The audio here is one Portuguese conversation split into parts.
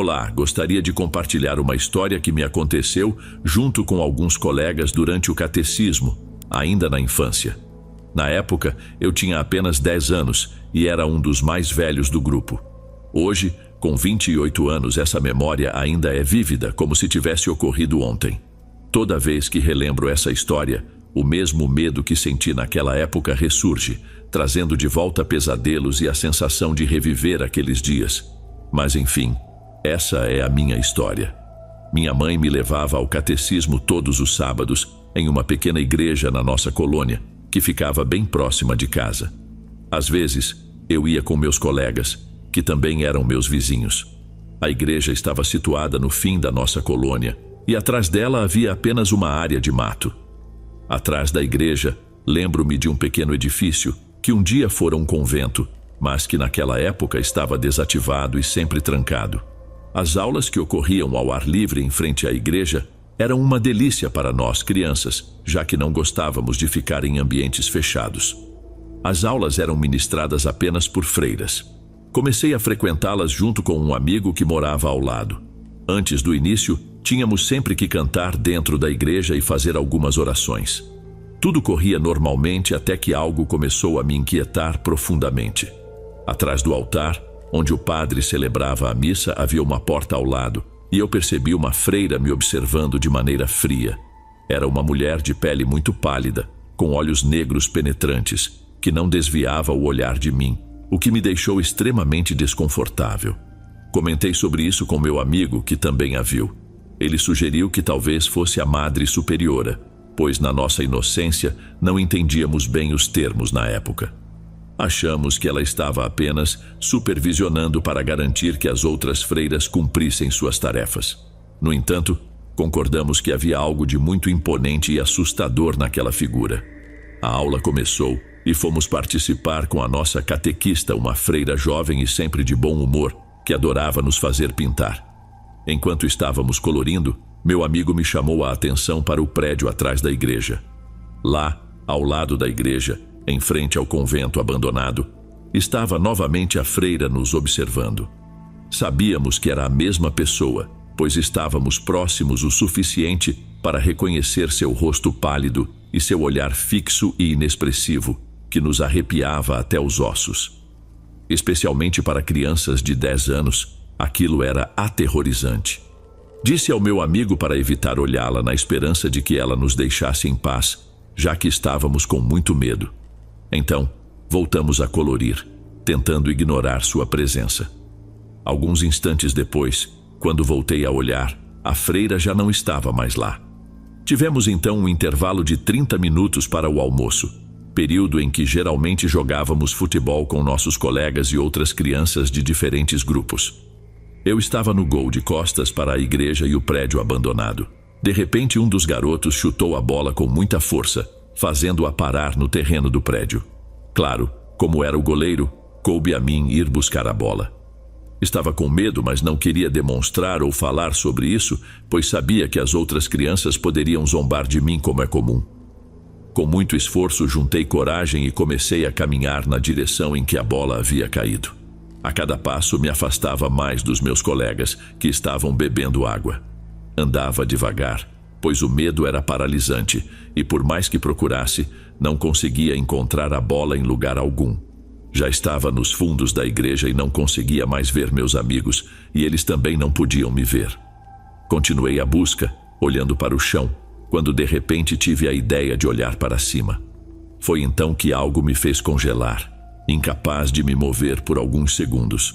Olá, gostaria de compartilhar uma história que me aconteceu junto com alguns colegas durante o catecismo, ainda na infância. Na época, eu tinha apenas 10 anos e era um dos mais velhos do grupo. Hoje, com 28 anos, essa memória ainda é vívida, como se tivesse ocorrido ontem. Toda vez que relembro essa história, o mesmo medo que senti naquela época ressurge, trazendo de volta pesadelos e a sensação de reviver aqueles dias. Mas enfim, essa é a minha história. Minha mãe me levava ao catecismo todos os sábados, em uma pequena igreja na nossa colônia, que ficava bem próxima de casa. Às vezes, eu ia com meus colegas, que também eram meus vizinhos. A igreja estava situada no fim da nossa colônia, e atrás dela havia apenas uma área de mato. Atrás da igreja, lembro-me de um pequeno edifício, que um dia fora um convento, mas que naquela época estava desativado e sempre trancado. As aulas que ocorriam ao ar livre em frente à igreja eram uma delícia para nós crianças, já que não gostávamos de ficar em ambientes fechados. As aulas eram ministradas apenas por freiras. Comecei a frequentá-las junto com um amigo que morava ao lado. Antes do início, tínhamos sempre que cantar dentro da igreja e fazer algumas orações. Tudo corria normalmente até que algo começou a me inquietar profundamente. Atrás do altar, onde o padre celebrava a missa, havia uma porta ao lado, e eu percebi uma freira me observando de maneira fria. Era uma mulher de pele muito pálida, com olhos negros penetrantes, que não desviava o olhar de mim, o que me deixou extremamente desconfortável. Comentei sobre isso com meu amigo, que também a viu. Ele sugeriu que talvez fosse a Madre Superiora, pois na nossa inocência não entendíamos bem os termos na época. Achamos que ela estava apenas supervisionando para garantir que as outras freiras cumprissem suas tarefas. No entanto, concordamos que havia algo de muito imponente e assustador naquela figura. A aula começou e fomos participar com a nossa catequista, uma freira jovem e sempre de bom humor, que adorava nos fazer pintar. Enquanto estávamos colorindo, meu amigo me chamou a atenção para o prédio atrás da igreja. Lá, ao lado da igreja, em frente ao convento abandonado, estava novamente a freira nos observando. Sabíamos que era a mesma pessoa, pois estávamos próximos o suficiente para reconhecer seu rosto pálido e seu olhar fixo e inexpressivo, que nos arrepiava até os ossos. Especialmente para crianças de 10 anos, aquilo era aterrorizante. Disse ao meu amigo para evitar olhá-la na esperança de que ela nos deixasse em paz, já que estávamos com muito medo. Então, voltamos a colorir, tentando ignorar sua presença. Alguns instantes depois, quando voltei a olhar, a freira já não estava mais lá. Tivemos então um intervalo de 30 minutos para o almoço, período em que geralmente jogávamos futebol com nossos colegas e outras crianças de diferentes grupos. Eu estava no gol de costas para a igreja e o prédio abandonado. De repente, um dos garotos chutou a bola com muita força, fazendo-a parar no terreno do prédio. Claro, como era o goleiro, coube a mim ir buscar a bola. Estava com medo, mas não queria demonstrar ou falar sobre isso, pois sabia que as outras crianças poderiam zombar de mim, como é comum. Com muito esforço, juntei coragem e comecei a caminhar na direção em que a bola havia caído. A cada passo me afastava mais dos meus colegas, que estavam bebendo água. Andava devagar, pois o medo era paralisante, e por mais que procurasse, não conseguia encontrar a bola em lugar algum. Já estava nos fundos da igreja e não conseguia mais ver meus amigos, e eles também não podiam me ver. Continuei a busca, olhando para o chão, quando de repente tive a ideia de olhar para cima. Foi então que algo me fez congelar, incapaz de me mover por alguns segundos.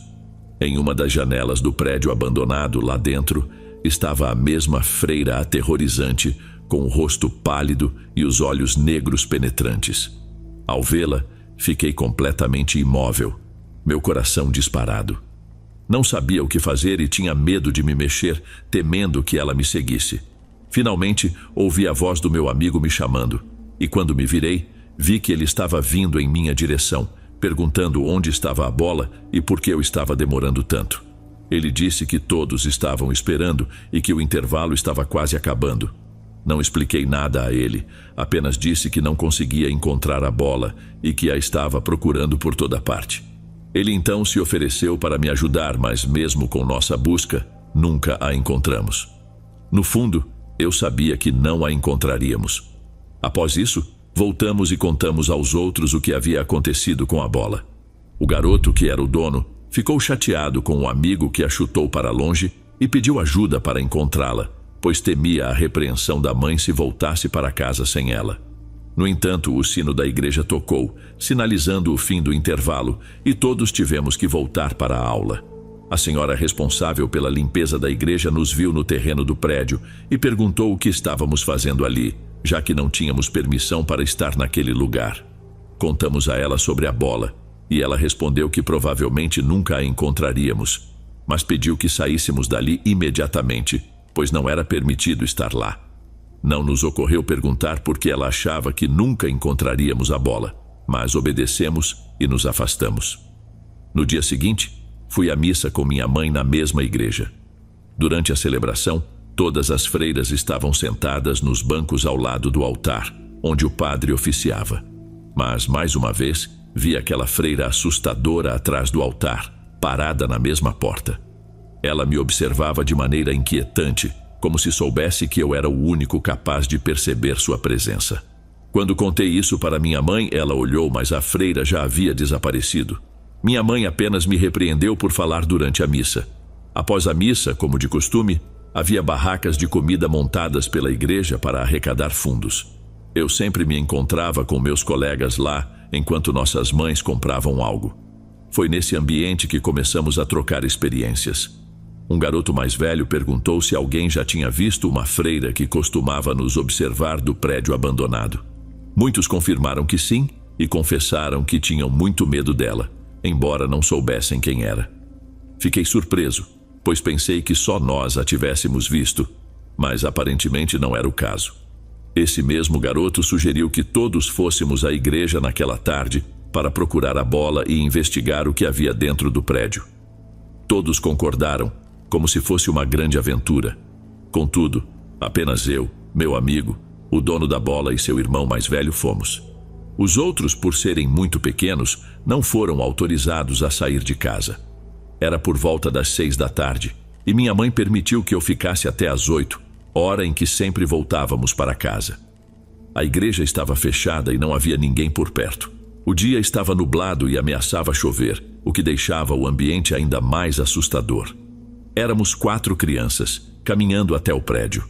Em uma das janelas do prédio abandonado, lá dentro, estava a mesma freira aterrorizante, com o rosto pálido e os olhos negros penetrantes. Ao vê-la, fiquei completamente imóvel, meu coração disparado. Não sabia o que fazer e tinha medo de me mexer, temendo que ela me seguisse. Finalmente, ouvi a voz do meu amigo me chamando, e quando me virei, vi que ele estava vindo em minha direção, perguntando onde estava a bola e por que eu estava demorando tanto. Ele disse que todos estavam esperando e que o intervalo estava quase acabando. Não expliquei nada a ele, apenas disse que não conseguia encontrar a bola e que a estava procurando por toda parte. Ele então se ofereceu para me ajudar, mas mesmo com nossa busca, nunca a encontramos. No fundo, eu sabia que não a encontraríamos. Após isso, voltamos e contamos aos outros o que havia acontecido com a bola. O garoto, que era o dono, ficou chateado com o amigo que a chutou para longe e pediu ajuda para encontrá-la, pois temia a repreensão da mãe se voltasse para casa sem ela. No entanto, o sino da igreja tocou, sinalizando o fim do intervalo, e todos tivemos que voltar para a aula. A senhora responsável pela limpeza da igreja nos viu no terreno do prédio e perguntou o que estávamos fazendo ali, já que não tínhamos permissão para estar naquele lugar. Contamos a ela sobre a bola, e ela respondeu que provavelmente nunca a encontraríamos, mas pediu que saíssemos dali imediatamente, pois não era permitido estar lá. Não nos ocorreu perguntar por que ela achava que nunca encontraríamos a bola, mas obedecemos e nos afastamos. No dia seguinte, fui à missa com minha mãe na mesma igreja. Durante a celebração, todas as freiras estavam sentadas nos bancos ao lado do altar, onde o padre oficiava. Mas, mais uma vez, vi aquela freira assustadora atrás do altar, parada na mesma porta. Ela me observava de maneira inquietante, como se soubesse que eu era o único capaz de perceber sua presença. Quando contei isso para minha mãe, ela olhou, mas a freira já havia desaparecido. Minha mãe apenas me repreendeu por falar durante a missa. Após a missa, como de costume, havia barracas de comida montadas pela igreja para arrecadar fundos. Eu sempre me encontrava com meus colegas lá, enquanto nossas mães compravam algo. Foi nesse ambiente que começamos a trocar experiências. Um garoto mais velho perguntou se alguém já tinha visto uma freira que costumava nos observar do prédio abandonado. Muitos confirmaram que sim e confessaram que tinham muito medo dela, embora não soubessem quem era. Fiquei surpreso, pois pensei que só nós a tivéssemos visto, mas aparentemente não era o caso. Esse mesmo garoto sugeriu que todos fôssemos à igreja naquela tarde para procurar a bola e investigar o que havia dentro do prédio. Todos concordaram, como se fosse uma grande aventura. Contudo, apenas eu, meu amigo, o dono da bola e seu irmão mais velho fomos. Os outros, por serem muito pequenos, não foram autorizados a sair de casa. Era por volta das 6 da tarde, e minha mãe permitiu que eu ficasse até às 8, hora em que sempre voltávamos para casa. A igreja estava fechada e não havia ninguém por perto. O dia estava nublado e ameaçava chover, o que deixava o ambiente ainda mais assustador. Éramos 4 crianças, caminhando até o prédio.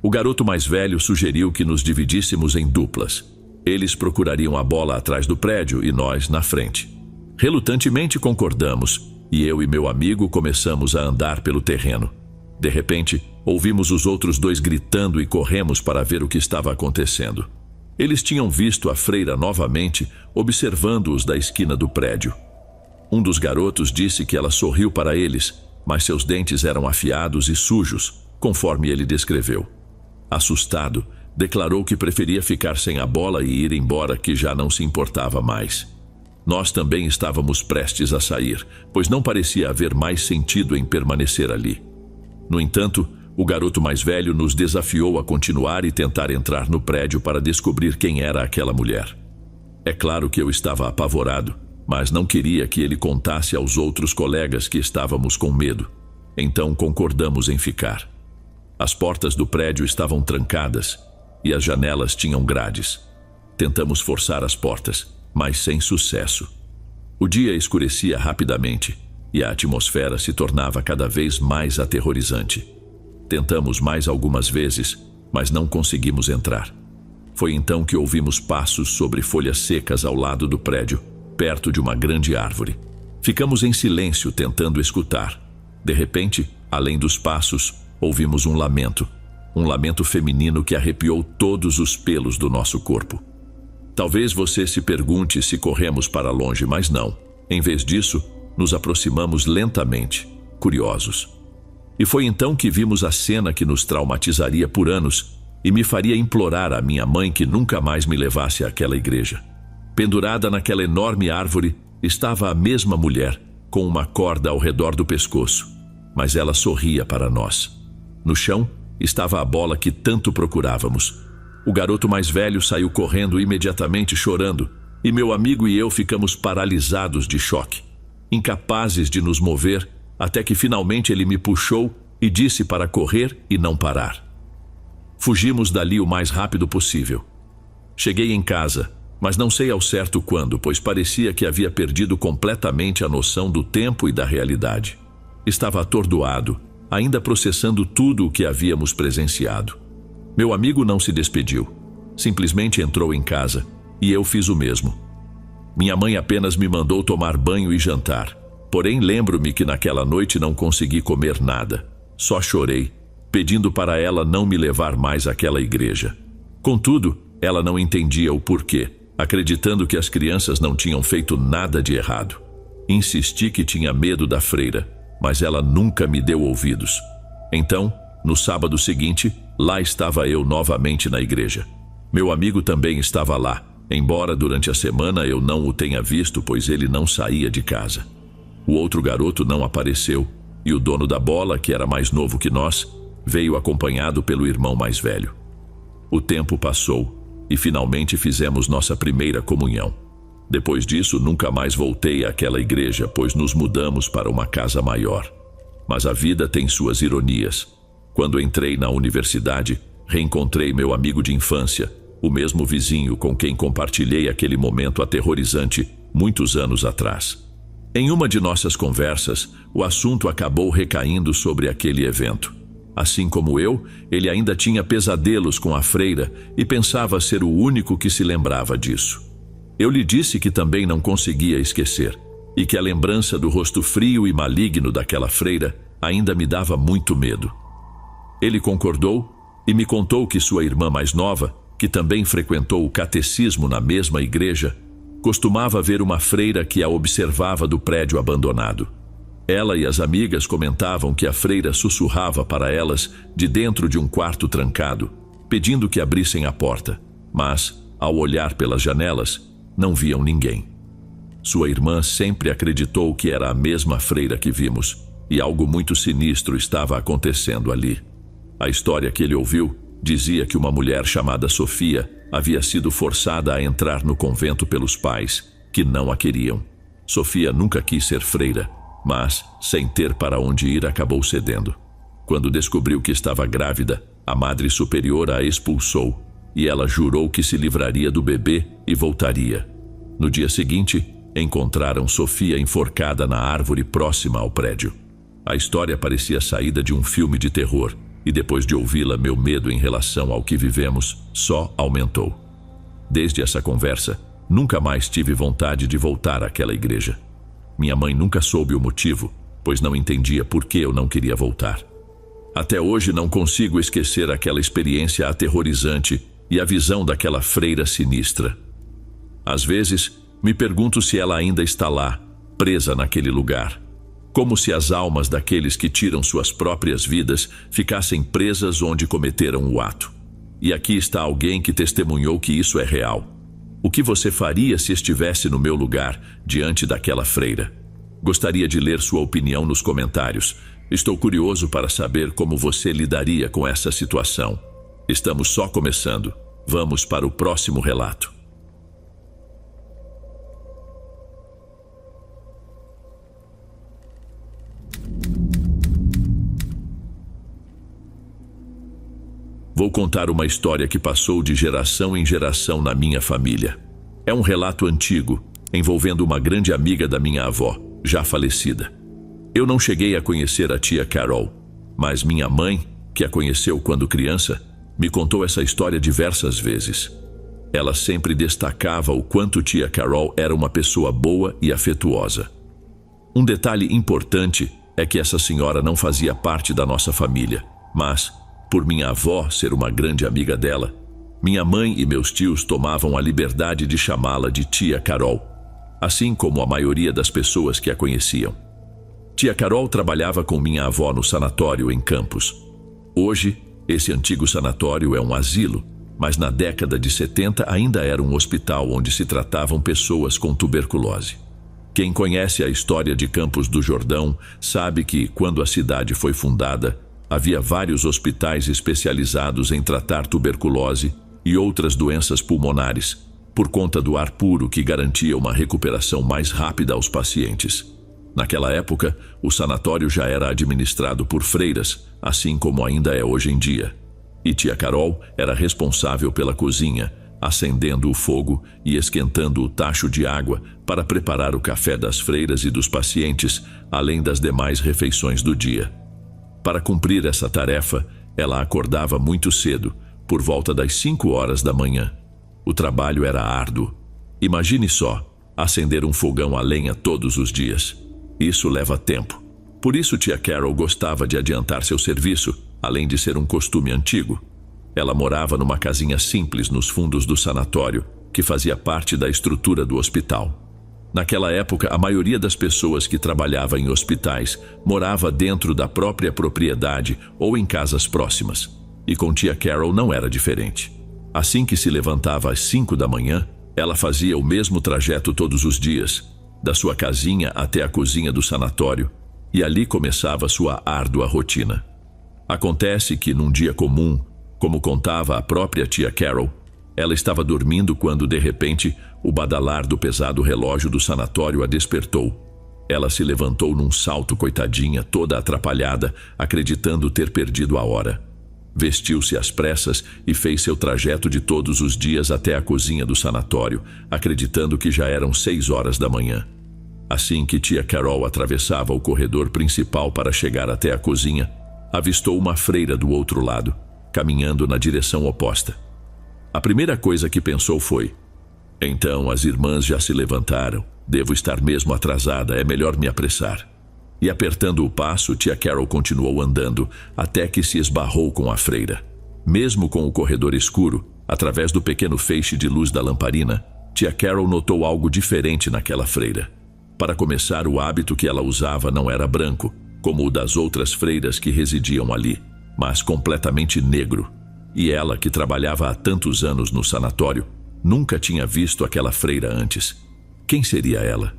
O garoto mais velho sugeriu que nos dividíssemos em duplas. Eles procurariam a bola atrás do prédio e nós na frente. Relutantemente concordamos, e eu e meu amigo começamos a andar pelo terreno. De repente, ouvimos os outros 2 gritando e corremos para ver o que estava acontecendo. Eles tinham visto a freira novamente, observando-os da esquina do prédio. Um dos garotos disse que ela sorriu para eles, mas seus dentes eram afiados e sujos, conforme ele descreveu. Assustado, declarou que preferia ficar sem a bola e ir embora, que já não se importava mais. Nós também estávamos prestes a sair, pois não parecia haver mais sentido em permanecer ali. No entanto, o garoto mais velho nos desafiou a continuar e tentar entrar no prédio para descobrir quem era aquela mulher. É claro que eu estava apavorado, mas não queria que ele contasse aos outros colegas que estávamos com medo. Então concordamos em ficar. As portas do prédio estavam trancadas e as janelas tinham grades. Tentamos forçar as portas, mas sem sucesso. O dia escurecia rapidamente e a atmosfera se tornava cada vez mais aterrorizante. Tentamos mais algumas vezes, mas não conseguimos entrar. Foi então que ouvimos passos sobre folhas secas ao lado do prédio, perto de uma grande árvore. Ficamos em silêncio tentando escutar. De repente, além dos passos, ouvimos um lamento feminino que arrepiou todos os pelos do nosso corpo. Talvez você se pergunte se corremos para longe, mas não. Em vez disso, nos aproximamos lentamente, curiosos. E foi então que vimos a cena que nos traumatizaria por anos e me faria implorar à minha mãe que nunca mais me levasse àquela igreja. Pendurada naquela enorme árvore estava a mesma mulher, com uma corda ao redor do pescoço, mas ela sorria para nós. No chão estava a bola que tanto procurávamos. O garoto mais velho saiu correndo imediatamente chorando, e meu amigo e eu ficamos paralisados de choque, incapazes de nos mover, até que finalmente ele me puxou e disse para correr e não parar. Fugimos dali o mais rápido possível. Cheguei em casa, mas não sei ao certo quando, pois parecia que havia perdido completamente a noção do tempo e da realidade. Estava atordoado, ainda processando tudo o que havíamos presenciado. Meu amigo não se despediu. Simplesmente entrou em casa, e eu fiz o mesmo. Minha mãe apenas me mandou tomar banho e jantar. Porém, lembro-me que naquela noite não consegui comer nada. Só chorei, pedindo para ela não me levar mais àquela igreja. Contudo, ela não entendia o porquê, acreditando que as crianças não tinham feito nada de errado. Insisti que tinha medo da freira, mas ela nunca me deu ouvidos. Então, no sábado seguinte, lá estava eu novamente na igreja. Meu amigo também estava lá, embora durante a semana eu não o tenha visto, pois ele não saía de casa. O outro garoto não apareceu, e o dono da bola, que era mais novo que nós, veio acompanhado pelo irmão mais velho. O tempo passou, e finalmente fizemos nossa primeira comunhão. Depois disso, nunca mais voltei àquela igreja, pois nos mudamos para uma casa maior. Mas a vida tem suas ironias. Quando entrei na universidade, reencontrei meu amigo de infância, o mesmo vizinho com quem compartilhei aquele momento aterrorizante muitos anos atrás. Em uma de nossas conversas, o assunto acabou recaindo sobre aquele evento. Assim como eu, ele ainda tinha pesadelos com a freira e pensava ser o único que se lembrava disso. Eu lhe disse que também não conseguia esquecer, e que a lembrança do rosto frio e maligno daquela freira ainda me dava muito medo. Ele concordou e me contou que sua irmã mais nova, que também frequentou o catecismo na mesma igreja, costumava ver uma freira que a observava do prédio abandonado. Ela e as amigas comentavam que a freira sussurrava para elas de dentro de um quarto trancado, pedindo que abrissem a porta, mas, ao olhar pelas janelas, não viam ninguém. Sua irmã sempre acreditou que era a mesma freira que vimos, e algo muito sinistro estava acontecendo ali. A história que ele ouviu dizia que uma mulher chamada Sofia havia sido forçada a entrar no convento pelos pais, que não a queriam. Sofia nunca quis ser freira, mas, sem ter para onde ir, acabou cedendo. Quando descobriu que estava grávida, a Madre Superiora a expulsou, e ela jurou que se livraria do bebê e voltaria. No dia seguinte, encontraram Sofia enforcada na árvore próxima ao prédio. A história parecia saída de um filme de terror, e depois de ouvi-la, meu medo em relação ao que vivemos só aumentou. Desde essa conversa, nunca mais tive vontade de voltar àquela igreja. Minha mãe nunca soube o motivo, pois não entendia por que eu não queria voltar. Até hoje não consigo esquecer aquela experiência aterrorizante e a visão daquela freira sinistra. Às vezes, me pergunto se ela ainda está lá, presa naquele lugar. Como se as almas daqueles que tiram suas próprias vidas ficassem presas onde cometeram o ato. E aqui está alguém que testemunhou que isso é real. O que você faria se estivesse no meu lugar, diante daquela freira? Gostaria de ler sua opinião nos comentários. Estou curioso para saber como você lidaria com essa situação. Estamos só começando. Vamos para o próximo relato. Vou contar uma história que passou de geração em geração na minha família. É um relato antigo, envolvendo uma grande amiga da minha avó, já falecida. Eu não cheguei a conhecer a tia Carol, mas minha mãe, que a conheceu quando criança, me contou essa história diversas vezes. Ela sempre destacava o quanto tia Carol era uma pessoa boa e afetuosa. Um detalhe importante é que essa senhora não fazia parte da nossa família, mas, por minha avó ser uma grande amiga dela, minha mãe e meus tios tomavam a liberdade de chamá-la de tia Carol, assim como a maioria das pessoas que a conheciam. Tia Carol trabalhava com minha avó no sanatório em Campos. Hoje, esse antigo sanatório é um asilo, mas na década de 70 ainda era um hospital onde se tratavam pessoas com tuberculose. Quem conhece a história de Campos do Jordão sabe que, quando a cidade foi fundada, havia vários hospitais especializados em tratar tuberculose e outras doenças pulmonares, por conta do ar puro que garantia uma recuperação mais rápida aos pacientes. Naquela época, o sanatório já era administrado por freiras, assim como ainda é hoje em dia. E tia Carol era responsável pela cozinha, acendendo o fogo e esquentando o tacho de água para preparar o café das freiras e dos pacientes, além das demais refeições do dia. Para cumprir essa tarefa, ela acordava muito cedo, por volta das 5 horas da manhã. O trabalho era árduo. Imagine só, acender um fogão a lenha todos os dias. Isso leva tempo. Por isso tia Carol gostava de adiantar seu serviço, além de ser um costume antigo. Ela morava numa casinha simples nos fundos do sanatório, que fazia parte da estrutura do hospital. Naquela época, a maioria das pessoas que trabalhava em hospitais morava dentro da própria propriedade ou em casas próximas. E com tia Carol não era diferente. Assim que se levantava às 5 da manhã, ela fazia o mesmo trajeto todos os dias, da sua casinha até a cozinha do sanatório, e ali começava sua árdua rotina. Acontece que num dia comum, como contava a própria tia Carol, ela estava dormindo quando, de repente, o badalar do pesado relógio do sanatório a despertou. Ela se levantou num salto, coitadinha, toda atrapalhada, acreditando ter perdido a hora. Vestiu-se às pressas e fez seu trajeto de todos os dias até a cozinha do sanatório, acreditando que já eram 6 horas da manhã. Assim que tia Carol atravessava o corredor principal para chegar até a cozinha, avistou uma freira do outro lado, caminhando na direção oposta. A primeira coisa que pensou foi: então as irmãs já se levantaram, devo estar mesmo atrasada, é melhor me apressar. E apertando o passo, tia Carol continuou andando até que se esbarrou com a freira. Mesmo com o corredor escuro, através do pequeno feixe de luz da lamparina, tia Carol notou algo diferente naquela freira. Para começar, o hábito que ela usava não era branco, como o das outras freiras que residiam ali, mas completamente negro. E ela, que trabalhava há tantos anos no sanatório, nunca tinha visto aquela freira antes. Quem seria ela?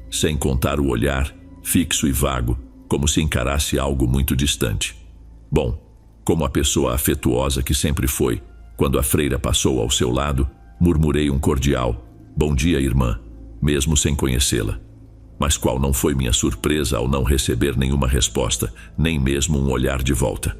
Sem contar o olhar, fixo e vago, como se encarasse algo muito distante. Bom, como a pessoa afetuosa que sempre foi, quando a freira passou ao seu lado, murmurei um cordial: "Bom dia, irmã", mesmo sem conhecê-la. Mas qual não foi minha surpresa ao não receber nenhuma resposta, nem mesmo um olhar de volta.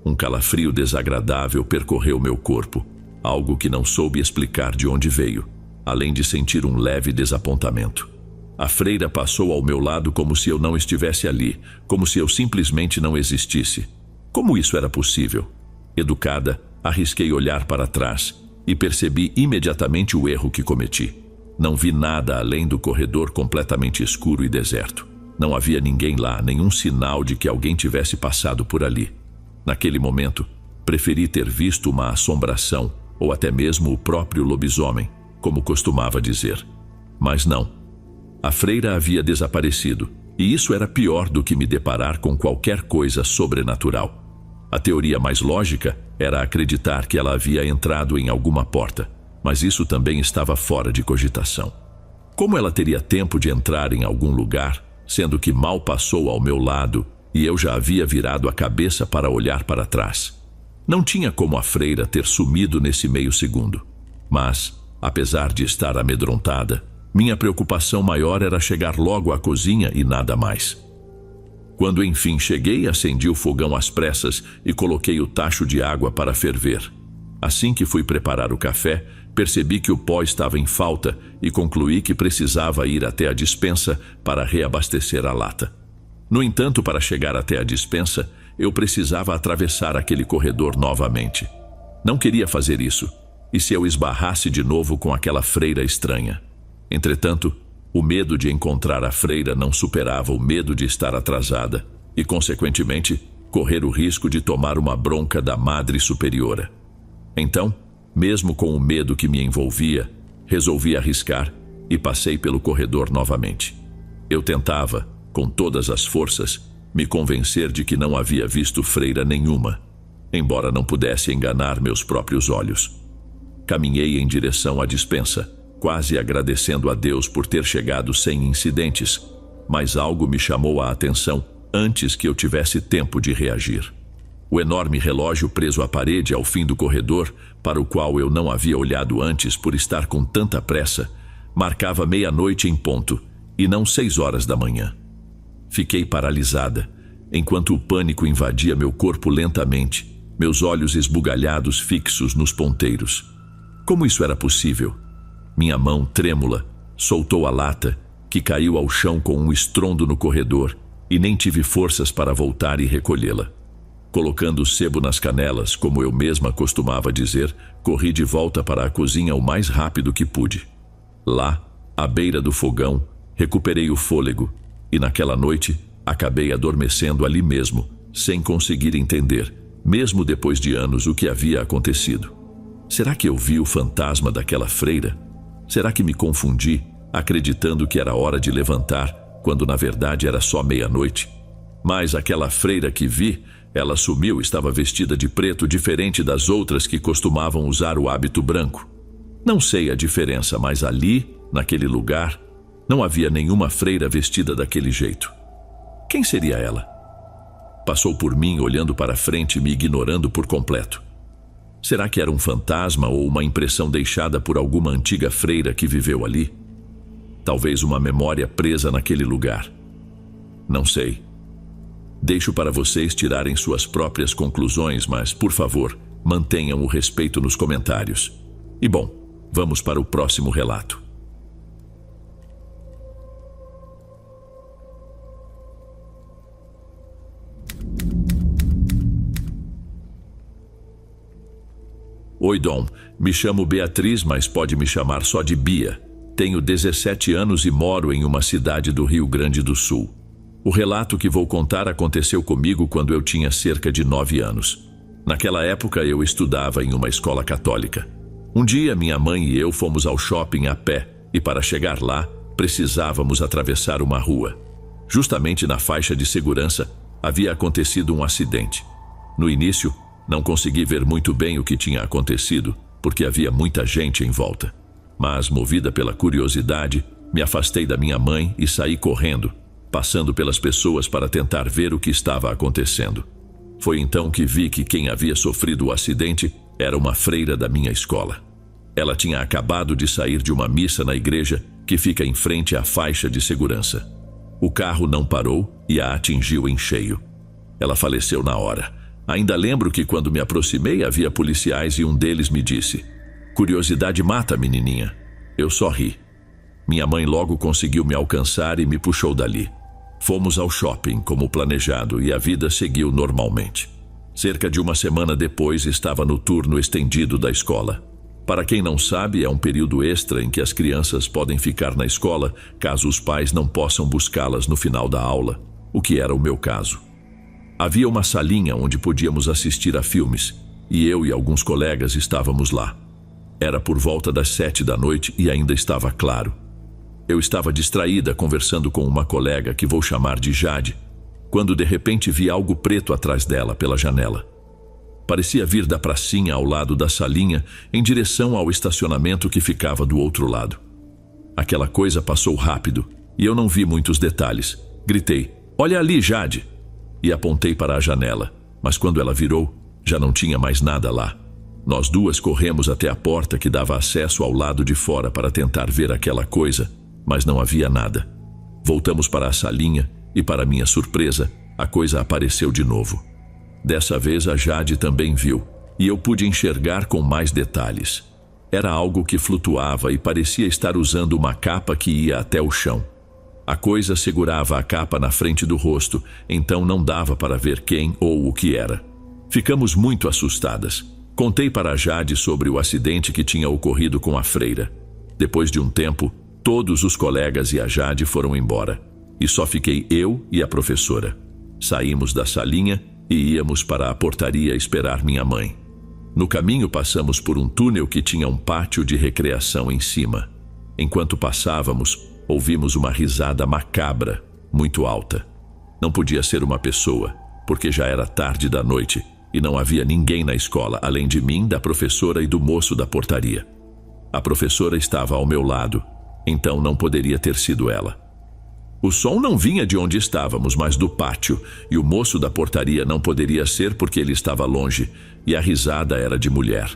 Um calafrio desagradável percorreu meu corpo, algo que não soube explicar de onde veio, além de sentir um leve desapontamento. A freira passou ao meu lado como se eu não estivesse ali, como se eu simplesmente não existisse. Como isso era possível? Educada, arrisquei olhar para trás e percebi imediatamente o erro que cometi. Não vi nada além do corredor completamente escuro e deserto. Não havia ninguém lá, nenhum sinal de que alguém tivesse passado por ali. Naquele momento, preferi ter visto uma assombração, ou até mesmo o próprio lobisomem, como costumava dizer. Mas não. A freira havia desaparecido, e isso era pior do que me deparar com qualquer coisa sobrenatural. A teoria mais lógica era acreditar que ela havia entrado em alguma porta, mas isso também estava fora de cogitação. Como ela teria tempo de entrar em algum lugar, sendo que mal passou ao meu lado e eu já havia virado a cabeça para olhar para trás? Não tinha como a freira ter sumido nesse meio segundo. Mas, apesar de estar amedrontada, minha preocupação maior era chegar logo à cozinha e nada mais. Quando enfim cheguei, acendi o fogão às pressas e coloquei o tacho de água para ferver. Assim que fui preparar o café, percebi que o pó estava em falta e concluí que precisava ir até a despensa para reabastecer a lata. No entanto, para chegar até a despensa, eu precisava atravessar aquele corredor novamente. Não queria fazer isso. E se eu esbarrasse de novo com aquela freira estranha? Entretanto, o medo de encontrar a freira não superava o medo de estar atrasada e, consequentemente, correr o risco de tomar uma bronca da Madre Superiora. Então, mesmo com o medo que me envolvia, resolvi arriscar e passei pelo corredor novamente. Eu tentava, com todas as forças, me convencer de que não havia visto freira nenhuma, embora não pudesse enganar meus próprios olhos. Caminhei em direção à despensa, quase agradecendo a Deus por ter chegado sem incidentes, mas algo me chamou a atenção antes que eu tivesse tempo de reagir. O enorme relógio preso à parede ao fim do corredor, para o qual eu não havia olhado antes por estar com tanta pressa, marcava 00:30 em ponto, e não 6 horas da manhã. Fiquei paralisada, enquanto o pânico invadia meu corpo lentamente, meus olhos esbugalhados fixos nos ponteiros. Como isso era possível? Minha mão, trêmula, soltou a lata, que caiu ao chão com um estrondo no corredor, e nem tive forças para voltar e recolhê-la. Colocando o sebo nas canelas, como eu mesma costumava dizer, corri de volta para a cozinha o mais rápido que pude. Lá, à beira do fogão, recuperei o fôlego, e naquela noite, acabei adormecendo ali mesmo, sem conseguir entender, mesmo depois de anos, o que havia acontecido. Será que eu vi o fantasma daquela freira? Será que me confundi, acreditando que era hora de levantar, quando na verdade era só meia-noite? Mas aquela freira que vi, ela sumiu, estava vestida de preto, diferente das outras que costumavam usar o hábito branco. Não sei a diferença, mas ali, naquele lugar, não havia nenhuma freira vestida daquele jeito. Quem seria ela? Passou por mim olhando para frente e me ignorando por completo. Será que era um fantasma ou uma impressão deixada por alguma antiga freira que viveu ali? Talvez uma memória presa naquele lugar. Não sei. Deixo para vocês tirarem suas próprias conclusões, mas, por favor, mantenham o respeito nos comentários. E bom, vamos para o próximo relato. Oi, Dom. Me chamo Beatriz, mas pode me chamar só de Bia. Tenho 17 anos e moro em uma cidade do Rio Grande do Sul. O relato que vou contar aconteceu comigo quando eu tinha cerca de 9 anos. Naquela época, eu estudava em uma escola católica. Um dia, minha mãe e eu fomos ao shopping a pé e, para chegar lá, precisávamos atravessar uma rua. Justamente na faixa de segurança, havia acontecido um acidente. No início, não consegui ver muito bem o que tinha acontecido, porque havia muita gente em volta. Mas, movida pela curiosidade, me afastei da minha mãe e saí correndo, passando pelas pessoas para tentar ver o que estava acontecendo. Foi então que vi que quem havia sofrido o acidente era uma freira da minha escola. Ela tinha acabado de sair de uma missa na igreja que fica em frente à faixa de segurança. O carro não parou e a atingiu em cheio. Ela faleceu na hora. Ainda lembro que quando me aproximei havia policiais e um deles me disse: "Curiosidade mata, menininha." Eu só ri. Minha mãe logo conseguiu me alcançar e me puxou dali. Fomos ao shopping, como planejado, e a vida seguiu normalmente. Cerca de uma semana depois, estava no turno estendido da escola. Para quem não sabe, é um período extra em que as crianças podem ficar na escola caso os pais não possam buscá-las no final da aula, o que era o meu caso. Havia uma salinha onde podíamos assistir a filmes, e eu e alguns colegas estávamos lá. Era por volta das 7 da noite e ainda estava claro. Eu estava distraída conversando com uma colega que vou chamar de Jade, quando de repente vi algo preto atrás dela pela janela. Parecia vir da pracinha ao lado da salinha, em direção ao estacionamento que ficava do outro lado. Aquela coisa passou rápido, e eu não vi muitos detalhes. Gritei: "Olha ali, Jade!" E apontei para a janela, mas quando ela virou, já não tinha mais nada lá. Nós duas corremos até a porta que dava acesso ao lado de fora para tentar ver aquela coisa, mas não havia nada. Voltamos para a salinha e, para minha surpresa, a coisa apareceu de novo. Dessa vez a Jade também viu, e eu pude enxergar com mais detalhes. Era algo que flutuava e parecia estar usando uma capa que ia até o chão. A coisa segurava a capa na frente do rosto, então não dava para ver quem ou o que era. Ficamos muito assustadas. Contei para a Jade sobre o acidente que tinha ocorrido com a freira. Depois de um tempo, todos os colegas e a Jade foram embora, e só fiquei eu e a professora. Saímos da salinha e íamos para a portaria esperar minha mãe. No caminho passamos por um túnel que tinha um pátio de recreação em cima. Enquanto passávamos, ouvimos uma risada macabra, muito alta. Não podia ser uma pessoa, porque já era tarde da noite e não havia ninguém na escola, além de mim, da professora e do moço da portaria. A professora estava ao meu lado, então não poderia ter sido ela. O som não vinha de onde estávamos, mas do pátio, e o moço da portaria não poderia ser porque ele estava longe, e a risada era de mulher.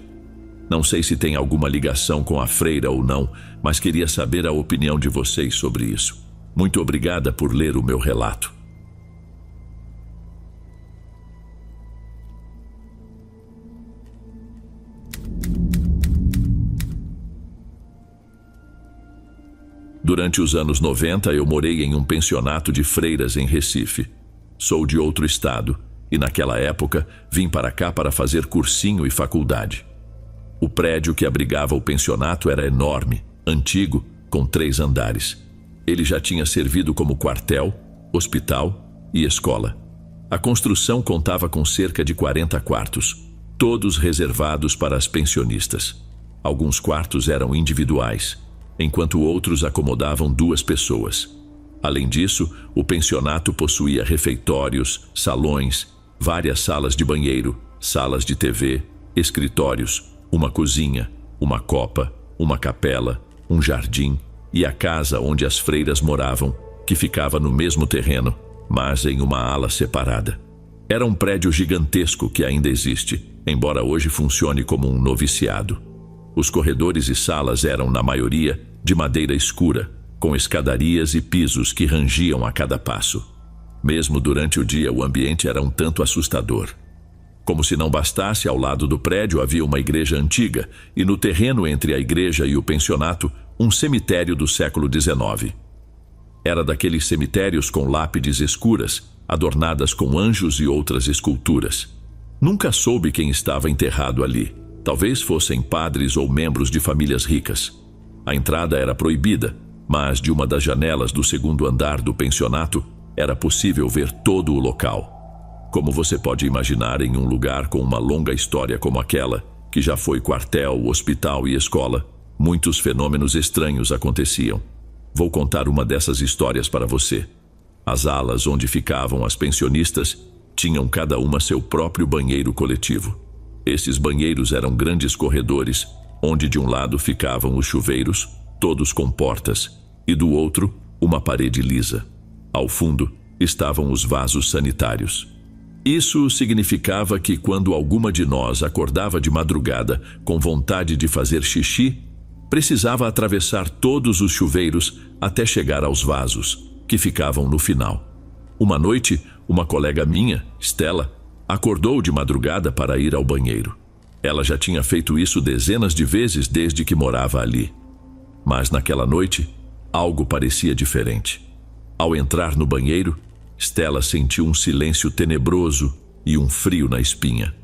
Não sei se tem alguma ligação com a freira ou não, mas queria saber a opinião de vocês sobre isso. Muito obrigada por ler o meu relato. Durante os anos 90, eu morei em um pensionato de freiras em Recife. Sou de outro estado e, naquela época, vim para cá para fazer cursinho e faculdade. O prédio que abrigava o pensionato era enorme, antigo, com 3 andares. Ele já tinha servido como quartel, hospital e escola. A construção contava com cerca de 40 quartos, todos reservados para as pensionistas. Alguns quartos eram individuais, enquanto outros acomodavam 2 pessoas. Além disso, o pensionato possuía refeitórios, salões, várias salas de banheiro, salas de TV, escritórios, uma cozinha, uma copa, uma capela, um jardim e a casa onde as freiras moravam, que ficava no mesmo terreno, mas em uma ala separada. Era um prédio gigantesco que ainda existe, embora hoje funcione como um noviciado. Os corredores e salas eram, na maioria, de madeira escura, com escadarias e pisos que rangiam a cada passo. Mesmo durante o dia, o ambiente era um tanto assustador. Como se não bastasse, ao lado do prédio havia uma igreja antiga e no terreno entre a igreja e o pensionato, um cemitério do século XIX. Era daqueles cemitérios com lápides escuras, adornadas com anjos e outras esculturas. Nunca soube quem estava enterrado ali. Talvez fossem padres ou membros de famílias ricas. A entrada era proibida, mas de uma das janelas do 2º andar do pensionato era possível ver todo o local. Como você pode imaginar, em um lugar com uma longa história como aquela, que já foi quartel, hospital e escola, muitos fenômenos estranhos aconteciam. Vou contar uma dessas histórias para você. As alas onde ficavam as pensionistas tinham cada uma seu próprio banheiro coletivo. Esses banheiros eram grandes corredores, onde de um lado ficavam os chuveiros, todos com portas, e do outro, uma parede lisa. Ao fundo, estavam os vasos sanitários. Isso significava que quando alguma de nós acordava de madrugada com vontade de fazer xixi, precisava atravessar todos os chuveiros até chegar aos vasos, que ficavam no final. Uma noite, uma colega minha, Stella, acordou de madrugada para ir ao banheiro. Ela já tinha feito isso dezenas de vezes desde que morava ali. Mas naquela noite, algo parecia diferente. Ao entrar no banheiro, Stella sentiu um silêncio tenebroso e um frio na espinha.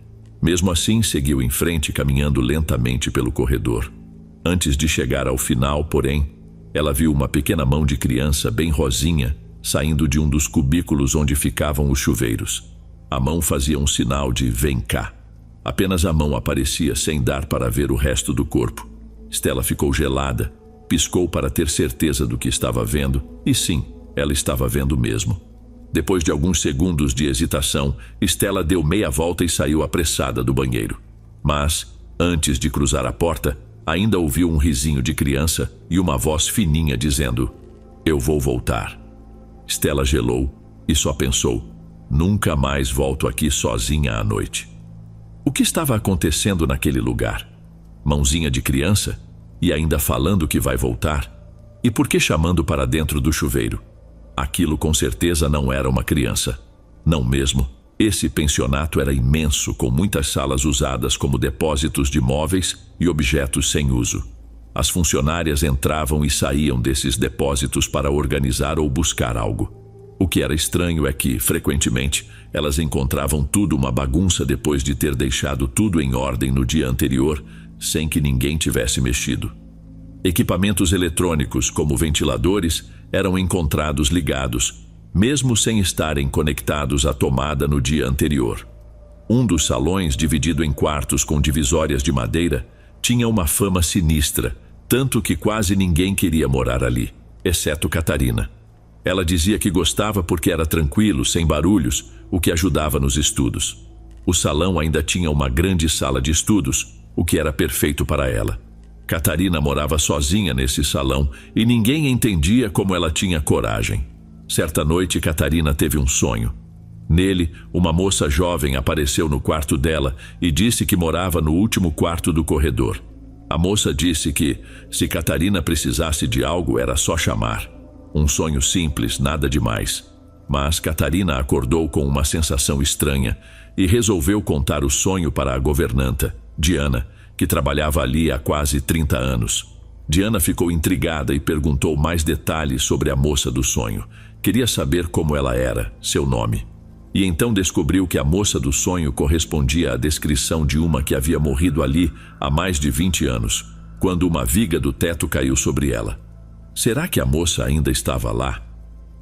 Mesmo assim, seguiu em frente, caminhando lentamente pelo corredor. Antes de chegar ao final, porém, ela viu uma pequena mão de criança bem rosinha saindo de um dos cubículos onde ficavam os chuveiros. A mão fazia um sinal de "vem cá". Apenas a mão aparecia sem dar para ver o resto do corpo. Stella ficou gelada, piscou para ter certeza do que estava vendo, e sim, ela estava vendo mesmo. Depois de alguns segundos de hesitação, Stella deu meia volta e saiu apressada do banheiro. Mas, antes de cruzar a porta, ainda ouviu um risinho de criança e uma voz fininha dizendo: "Eu vou voltar". Stella gelou e só pensou: "Nunca mais volto aqui sozinha à noite". O que estava acontecendo naquele lugar? Mãozinha de criança? E ainda falando que vai voltar? E por que chamando para dentro do chuveiro? Aquilo com certeza não era uma criança. Não mesmo. Esse pensionato era imenso, com muitas salas usadas como depósitos de móveis e objetos sem uso. As funcionárias entravam e saíam desses depósitos para organizar ou buscar algo. O que era estranho é que, frequentemente, elas encontravam tudo uma bagunça depois de ter deixado tudo em ordem no dia anterior, sem que ninguém tivesse mexido. Equipamentos eletrônicos, como ventiladores, eram encontrados ligados, mesmo sem estarem conectados à tomada no dia anterior. Um dos salões, dividido em quartos com divisórias de madeira, tinha uma fama sinistra, tanto que quase ninguém queria morar ali, exceto Catarina. Ela dizia que gostava porque era tranquilo, sem barulhos, o que ajudava nos estudos. O salão ainda tinha uma grande sala de estudos, o que era perfeito para ela. Catarina morava sozinha nesse salão e ninguém entendia como ela tinha coragem. Certa noite, Catarina teve um sonho. Nele, uma moça jovem apareceu no quarto dela e disse que morava no último quarto do corredor. A moça disse que, se Catarina precisasse de algo, era só chamar. Um sonho simples, nada demais. Mas Catarina acordou com uma sensação estranha e resolveu contar o sonho para a governanta, Diana, que trabalhava ali há quase 30 anos. Diana ficou intrigada e perguntou mais detalhes sobre a moça do sonho. Queria saber como ela era, seu nome. E então descobriu que a moça do sonho correspondia à descrição de uma que havia morrido ali há mais de 20 anos, quando uma viga do teto caiu sobre ela. Será que a moça ainda estava lá?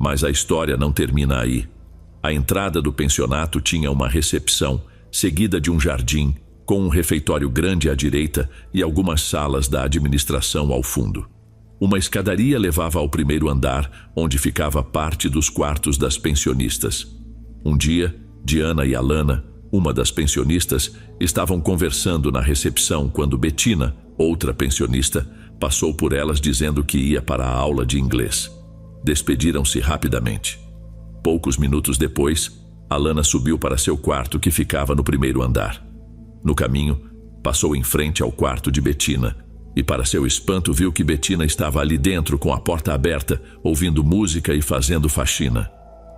Mas a história não termina aí. A entrada do pensionato tinha uma recepção, seguida de um jardim, com um refeitório grande à direita e algumas salas da administração ao fundo. Uma escadaria levava ao primeiro andar, onde ficava parte dos quartos das pensionistas. Um dia, Diana e Alana, uma das pensionistas, estavam conversando na recepção quando Bettina, outra pensionista, passou por elas dizendo que ia para a aula de inglês. Despediram-se rapidamente. Poucos minutos depois, Alana subiu para seu quarto, que ficava no primeiro andar. No caminho, passou em frente ao quarto de Bettina e, para seu espanto, viu que Bettina estava ali dentro com a porta aberta, ouvindo música e fazendo faxina.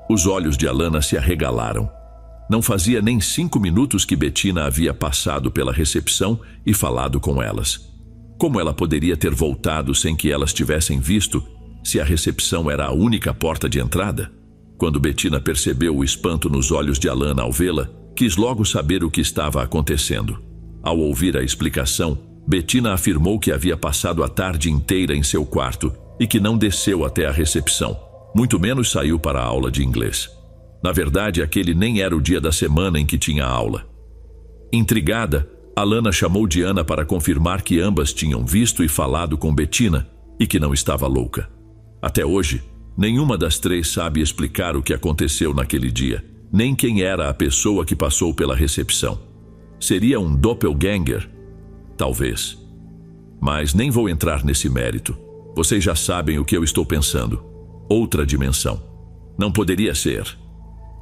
Os olhos de Alana se arregalaram. Não fazia nem 5 minutos que Bettina havia passado pela recepção e falado com elas. Como ela poderia ter voltado sem que elas tivessem visto, se a recepção era a única porta de entrada? Quando Bettina percebeu o espanto nos olhos de Alana ao vê-la, quis logo saber o que estava acontecendo. Ao ouvir a explicação, Bettina afirmou que havia passado a tarde inteira em seu quarto e que não desceu até a recepção, muito menos saiu para a aula de inglês. Na verdade, aquele nem era o dia da semana em que tinha aula. Intrigada, Alana chamou Diana para confirmar que ambas tinham visto e falado com Bettina e que não estava louca. Até hoje, nenhuma das três sabe explicar o que aconteceu naquele dia, nem quem era a pessoa que passou pela recepção. Seria um doppelganger? Talvez. Mas nem vou entrar nesse mérito. Vocês já sabem o que eu estou pensando. Outra dimensão. Não poderia ser.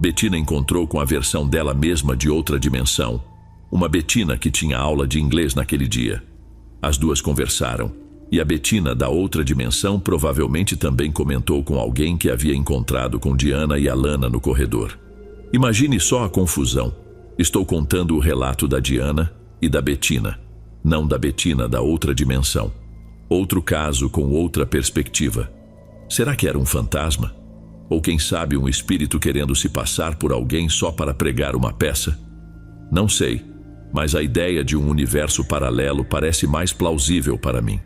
Bettina encontrou com a versão dela mesma de outra dimensão. Uma Bettina que tinha aula de inglês naquele dia. As duas conversaram, e a Bettina da outra dimensão provavelmente também comentou com alguém que havia encontrado com Diana e Alana no corredor. Imagine só a confusão. Estou contando o relato da Diana e da Bettina, não da Bettina da outra dimensão. Outro caso com outra perspectiva. Será que era um fantasma? Ou quem sabe um espírito querendo se passar por alguém só para pregar uma peça? Não sei, mas a ideia de um universo paralelo parece mais plausível para mim.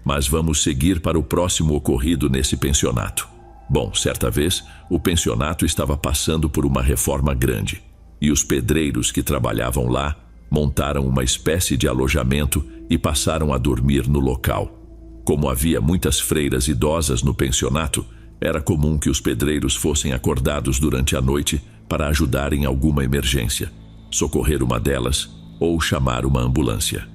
Mas vamos seguir para o próximo ocorrido nesse pensionato. Bom, certa vez, o pensionato estava passando por uma reforma grande, e os pedreiros que trabalhavam lá montaram uma espécie de alojamento e passaram a dormir no local. Como havia muitas freiras idosas no pensionato, era comum que os pedreiros fossem acordados durante a noite para ajudar em alguma emergência, socorrer uma delas ou chamar uma ambulância.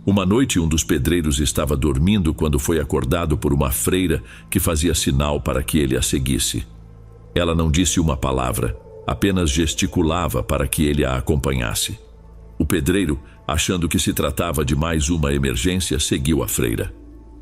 Uma noite, um dos pedreiros estava dormindo quando foi acordado por uma freira que fazia sinal para que ele a seguisse. Ela não disse uma palavra, apenas gesticulava para que ele a acompanhasse. O pedreiro, achando que se tratava de mais uma emergência, seguiu a freira.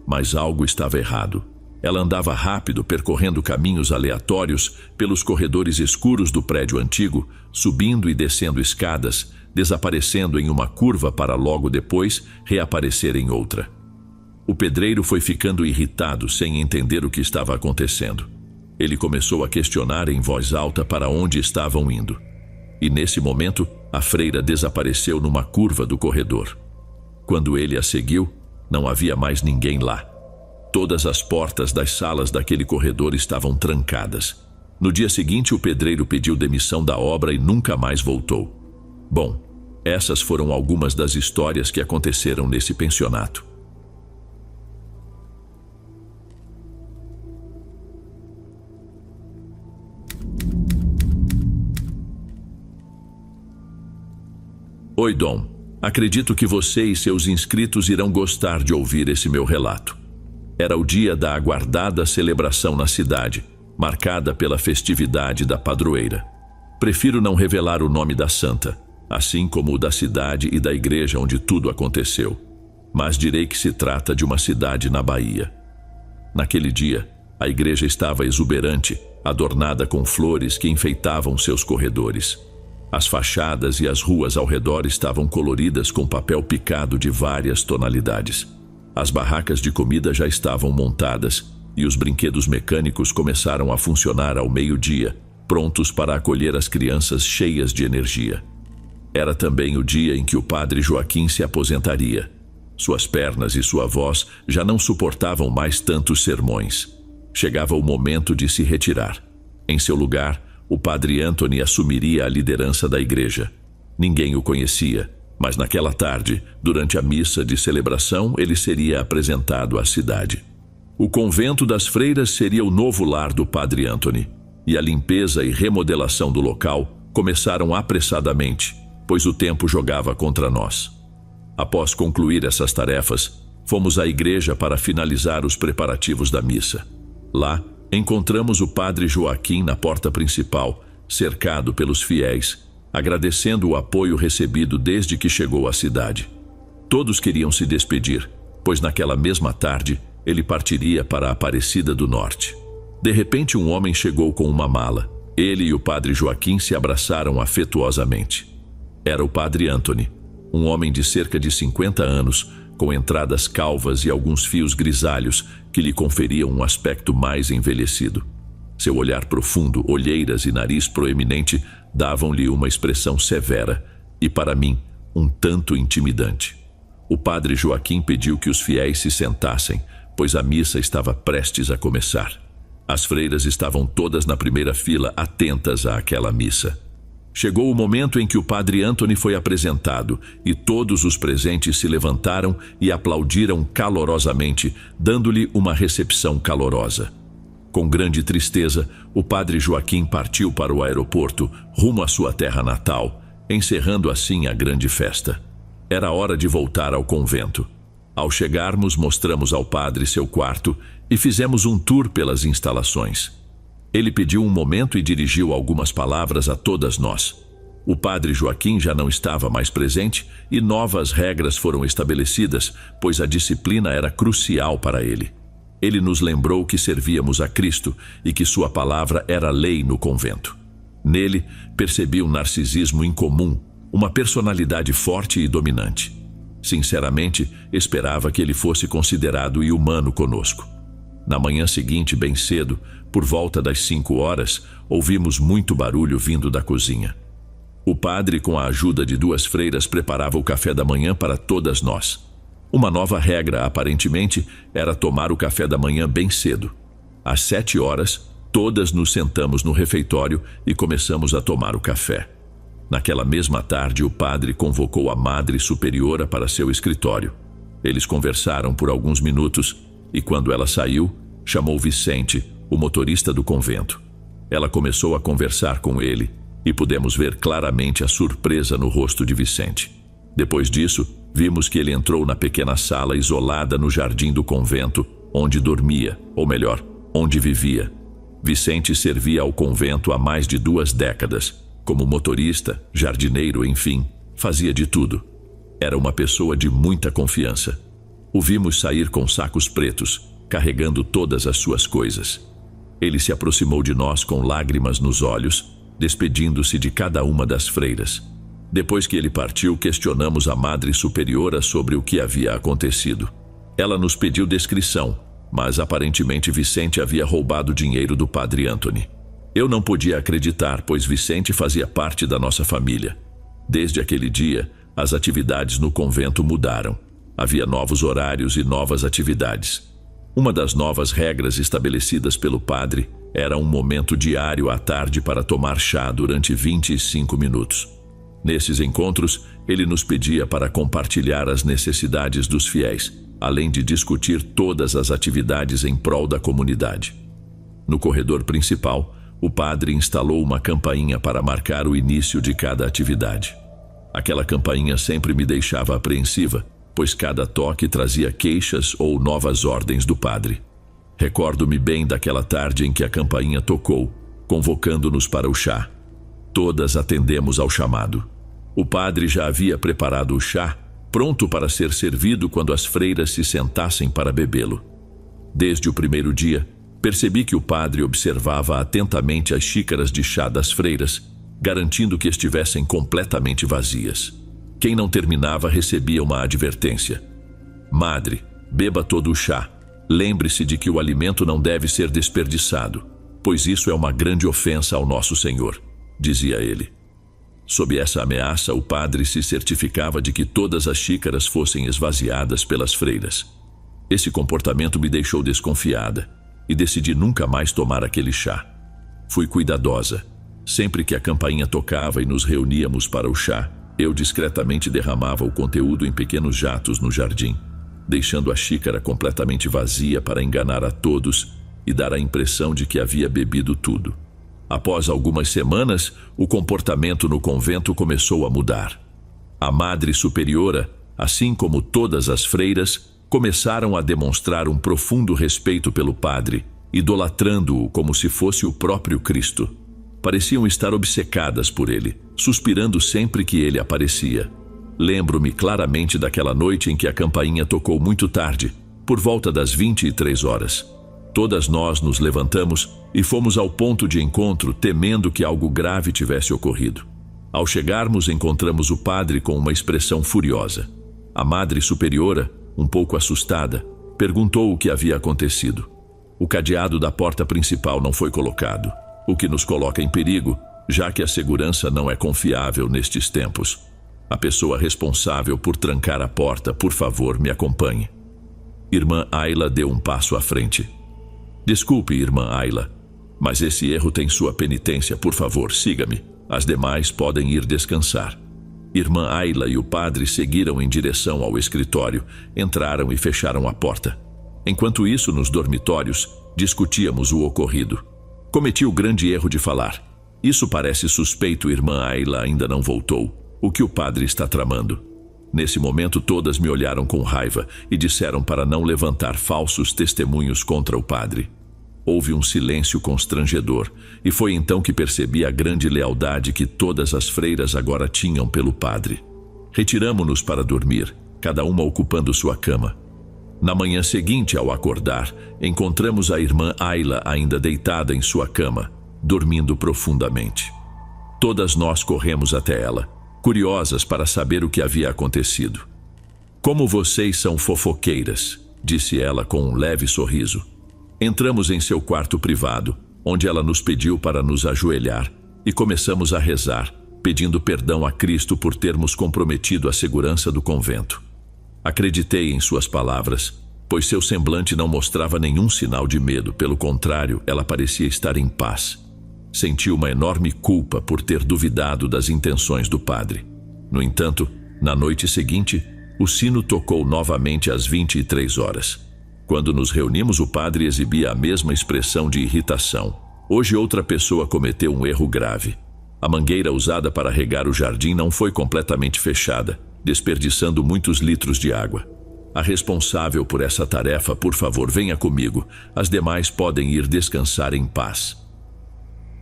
Mas algo estava errado. Ela andava rápido, percorrendo caminhos aleatórios pelos corredores escuros do prédio antigo, subindo e descendo escadas, desaparecendo em uma curva para logo depois reaparecer em outra. O pedreiro foi ficando irritado sem entender o que estava acontecendo. Ele começou a questionar em voz alta para onde estavam indo. E nesse momento, a freira desapareceu numa curva do corredor. Quando ele a seguiu, não havia mais ninguém lá. Todas as portas das salas daquele corredor estavam trancadas. No dia seguinte, o pedreiro pediu demissão da obra e nunca mais voltou. Bom, essas foram algumas das histórias que aconteceram nesse pensionato. Oi, Dom. Acredito que você e seus inscritos irão gostar de ouvir esse meu relato. Era o dia da aguardada celebração na cidade, marcada pela festividade da padroeira. Prefiro não revelar o nome da santa, assim como o da cidade e da igreja onde tudo aconteceu, mas direi que se trata de uma cidade na Bahia. Naquele dia, a igreja estava exuberante, adornada com flores que enfeitavam seus corredores. As fachadas e as ruas ao redor estavam coloridas com papel picado de várias tonalidades. As barracas de comida já estavam montadas e os brinquedos mecânicos começaram a funcionar ao meio-dia, prontos para acolher as crianças cheias de energia. Era também o dia em que o padre Joaquim se aposentaria. Suas pernas e sua voz já não suportavam mais tantos sermões. Chegava o momento de se retirar. Em seu lugar, o padre Anthony assumiria a liderança da igreja. Ninguém o conhecia, mas naquela tarde, durante a missa de celebração, ele seria apresentado à cidade. O convento das freiras seria o novo lar do padre Anthony, e a limpeza e remodelação do local começaram apressadamente, pois o tempo jogava contra nós. Após concluir essas tarefas, fomos à igreja para finalizar os preparativos da missa. Lá, encontramos o padre Joaquim na porta principal, cercado pelos fiéis, agradecendo o apoio recebido desde que chegou à cidade. Todos queriam se despedir, pois naquela mesma tarde ele partiria para a Aparecida do Norte. De repente, um homem chegou com uma mala. Ele e o padre Joaquim se abraçaram afetuosamente. Era o padre Anthony, um homem de cerca de 50 anos, com entradas calvas e alguns fios grisalhos que lhe conferiam um aspecto mais envelhecido. Seu olhar profundo, olheiras e nariz proeminente davam-lhe uma expressão severa e, para mim, um tanto intimidante. O padre Joaquim pediu que os fiéis se sentassem, pois a missa estava prestes a começar. As freiras estavam todas na primeira fila, atentas àquela missa. Chegou o momento em que o padre Anthony foi apresentado e todos os presentes se levantaram e aplaudiram calorosamente, dando-lhe uma recepção calorosa. Com grande tristeza, o padre Joaquim partiu para o aeroporto, rumo à sua terra natal, encerrando assim a grande festa. Era hora de voltar ao convento. Ao chegarmos, mostramos ao padre seu quarto e fizemos um tour pelas instalações. Ele pediu um momento e dirigiu algumas palavras a todas nós. O padre Joaquim já não estava mais presente e novas regras foram estabelecidas, pois a disciplina era crucial para ele. Ele nos lembrou que servíamos a Cristo e que sua palavra era lei no convento. Nele, percebi um narcisismo incomum, uma personalidade forte e dominante. Sinceramente, esperava que ele fosse considerado humano conosco. Na manhã seguinte, bem cedo, por volta das 5 horas, ouvimos muito barulho vindo da cozinha. O padre, com a ajuda de 2 freiras, preparava o café da manhã para todas nós. Uma nova regra, aparentemente, era tomar o café da manhã bem cedo. Às 7 horas, todas nos sentamos no refeitório e começamos a tomar o café. Naquela mesma tarde, o padre convocou a Madre Superiora para seu escritório. Eles conversaram por alguns minutos e, quando ela saiu, chamou Vicente, o motorista do convento. Ela começou a conversar com ele e pudemos ver claramente a surpresa no rosto de Vicente. Depois disso, vimos que ele entrou na pequena sala isolada no jardim do convento, onde dormia, ou melhor, onde vivia. Vicente servia ao convento há mais de 2 décadas. Como motorista, jardineiro, enfim, fazia de tudo. Era uma pessoa de muita confiança. O vimos sair com sacos pretos, carregando todas as suas coisas. Ele se aproximou de nós com lágrimas nos olhos, despedindo-se de cada uma das freiras. Depois que ele partiu, questionamos a Madre Superiora sobre o que havia acontecido. Ela nos pediu descrição, mas aparentemente Vicente havia roubado dinheiro do padre Anthony. Eu não podia acreditar, pois Vicente fazia parte da nossa família. Desde aquele dia, as atividades no convento mudaram. Havia novos horários e novas atividades. Uma das novas regras estabelecidas pelo padre era um momento diário à tarde para tomar chá durante 25 minutos. Nesses encontros, ele nos pedia para compartilhar as necessidades dos fiéis, além de discutir todas as atividades em prol da comunidade. No corredor principal, o padre instalou uma campainha para marcar o início de cada atividade. Aquela campainha sempre me deixava apreensiva, pois cada toque trazia queixas ou novas ordens do padre. Recordo-me bem daquela tarde em que a campainha tocou, convocando-nos para o chá. Todas atendemos ao chamado. O padre já havia preparado o chá, pronto para ser servido quando as freiras se sentassem para bebê-lo. Desde o primeiro dia, percebi que o padre observava atentamente as xícaras de chá das freiras, garantindo que estivessem completamente vazias. Quem não terminava recebia uma advertência. Madre, Beba todo o chá. Lembre-se de que o alimento não deve ser desperdiçado, pois isso é uma grande ofensa ao nosso Senhor, dizia ele. Sob essa ameaça, o padre se certificava de que todas as xícaras fossem esvaziadas pelas freiras. Esse comportamento me deixou desconfiada e decidi nunca mais tomar aquele chá. Fui cuidadosa. Sempre que a campainha tocava e nos reuníamos para o chá, eu discretamente derramava o conteúdo em pequenos jatos no jardim, deixando a xícara completamente vazia para enganar a todos e dar a impressão de que havia bebido tudo. Após algumas semanas, o comportamento no convento começou a mudar. A Madre Superiora, assim como todas as freiras, começaram a demonstrar um profundo respeito pelo padre, idolatrando-o como se fosse o próprio Cristo. Pareciam estar obcecadas por ele, suspirando sempre que ele aparecia. Lembro-me claramente daquela noite em que a campainha tocou muito tarde, por volta das 23 horas. Todas nós nos levantamos e fomos ao ponto de encontro, temendo que algo grave tivesse ocorrido. Ao chegarmos, encontramos o padre com uma expressão furiosa. A Madre Superiora, um pouco assustada, perguntou o que havia acontecido. O cadeado da porta principal não foi colocado, o que nos coloca em perigo, já que a segurança não é confiável nestes tempos. A pessoa responsável por trancar a porta, por favor, me acompanhe. Irmã Ayla deu um passo à frente. Desculpe, irmã Ayla, mas esse erro tem sua penitência, por favor, siga-me. As demais podem ir descansar. Irmã Ayla e o padre seguiram em direção ao escritório, entraram e fecharam a porta. Enquanto isso, nos dormitórios, discutíamos o ocorrido. Cometi o grande erro de falar. Isso parece suspeito, irmã Ayla ainda não voltou. O que o padre está tramando? Nesse momento, todas me olharam com raiva e disseram para não levantar falsos testemunhos contra o padre. Houve um silêncio constrangedor, e foi então que percebi a grande lealdade que todas as freiras agora tinham pelo padre. Retiramo-nos para dormir, cada uma ocupando sua cama. Na manhã seguinte, ao acordar, encontramos a irmã Ayla ainda deitada em sua cama, dormindo profundamente. Todas nós corremos até ela, curiosas para saber o que havia acontecido. Como vocês são fofoqueiras, disse ela com um leve sorriso. Entramos em seu quarto privado, onde ela nos pediu para nos ajoelhar, e começamos a rezar, pedindo perdão a Cristo por termos comprometido a segurança do convento. Acreditei em suas palavras, pois seu semblante não mostrava nenhum sinal de medo, pelo contrário, ela parecia estar em paz. Senti uma enorme culpa por ter duvidado das intenções do padre. No entanto, na noite seguinte, o sino tocou novamente às 23 horas. Quando nos reunimos, o padre exibia a mesma expressão de irritação. Hoje outra pessoa cometeu um erro grave. A mangueira usada para regar o jardim não foi completamente fechada, desperdiçando muitos litros de água. A responsável por essa tarefa, por favor, venha comigo. As demais podem ir descansar em paz.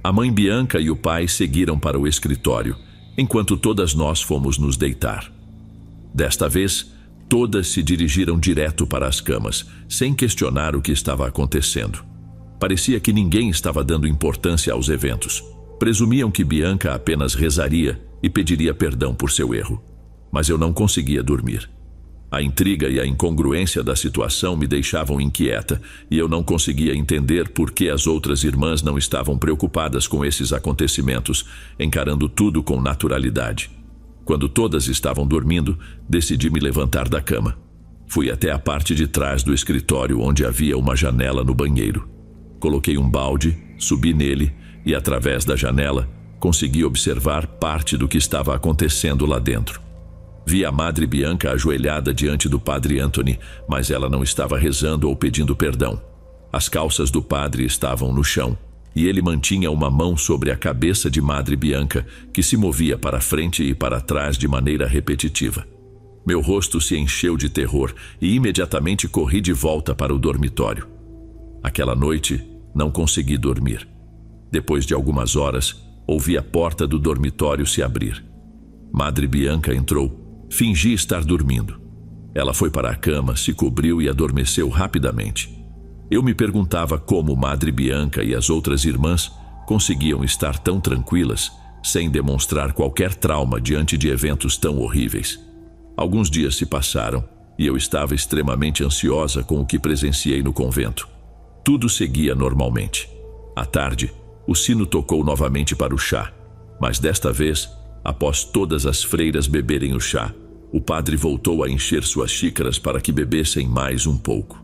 A mãe Bianca e o pai seguiram para o escritório, enquanto todas nós fomos nos deitar. Desta vez, todas se dirigiram direto para as camas, sem questionar o que estava acontecendo. Parecia que ninguém estava dando importância aos eventos. Presumiam que Bianca apenas rezaria e pediria perdão por seu erro. Mas eu não conseguia dormir. A intriga e a incongruência da situação me deixavam inquieta e eu não conseguia entender por que as outras irmãs não estavam preocupadas com esses acontecimentos, encarando tudo com naturalidade. Quando todas estavam dormindo, decidi me levantar da cama. Fui até a parte de trás do escritório, onde havia uma janela no banheiro. Coloquei um balde, subi nele e, através da janela, consegui observar parte do que estava acontecendo lá dentro. Vi a Madre Bianca ajoelhada diante do Padre Anthony, mas ela não estava rezando ou pedindo perdão. As calças do padre estavam no chão, e ele mantinha uma mão sobre a cabeça de Madre Bianca, que se movia para frente e para trás de maneira repetitiva. Meu rosto se encheu de terror e imediatamente corri de volta para o dormitório. Aquela noite, não consegui dormir. Depois de algumas horas, ouvi a porta do dormitório se abrir. Madre Bianca entrou. Fingi estar dormindo. Ela foi para a cama, se cobriu e adormeceu rapidamente. Eu me perguntava como Madre Bianca e as outras irmãs conseguiam estar tão tranquilas, sem demonstrar qualquer trauma diante de eventos tão horríveis. Alguns dias se passaram e eu estava extremamente ansiosa com o que presenciei no convento. Tudo seguia normalmente. À tarde, o sino tocou novamente para o chá, mas desta vez, após todas as freiras beberem o chá, o padre voltou a encher suas xícaras para que bebessem mais um pouco.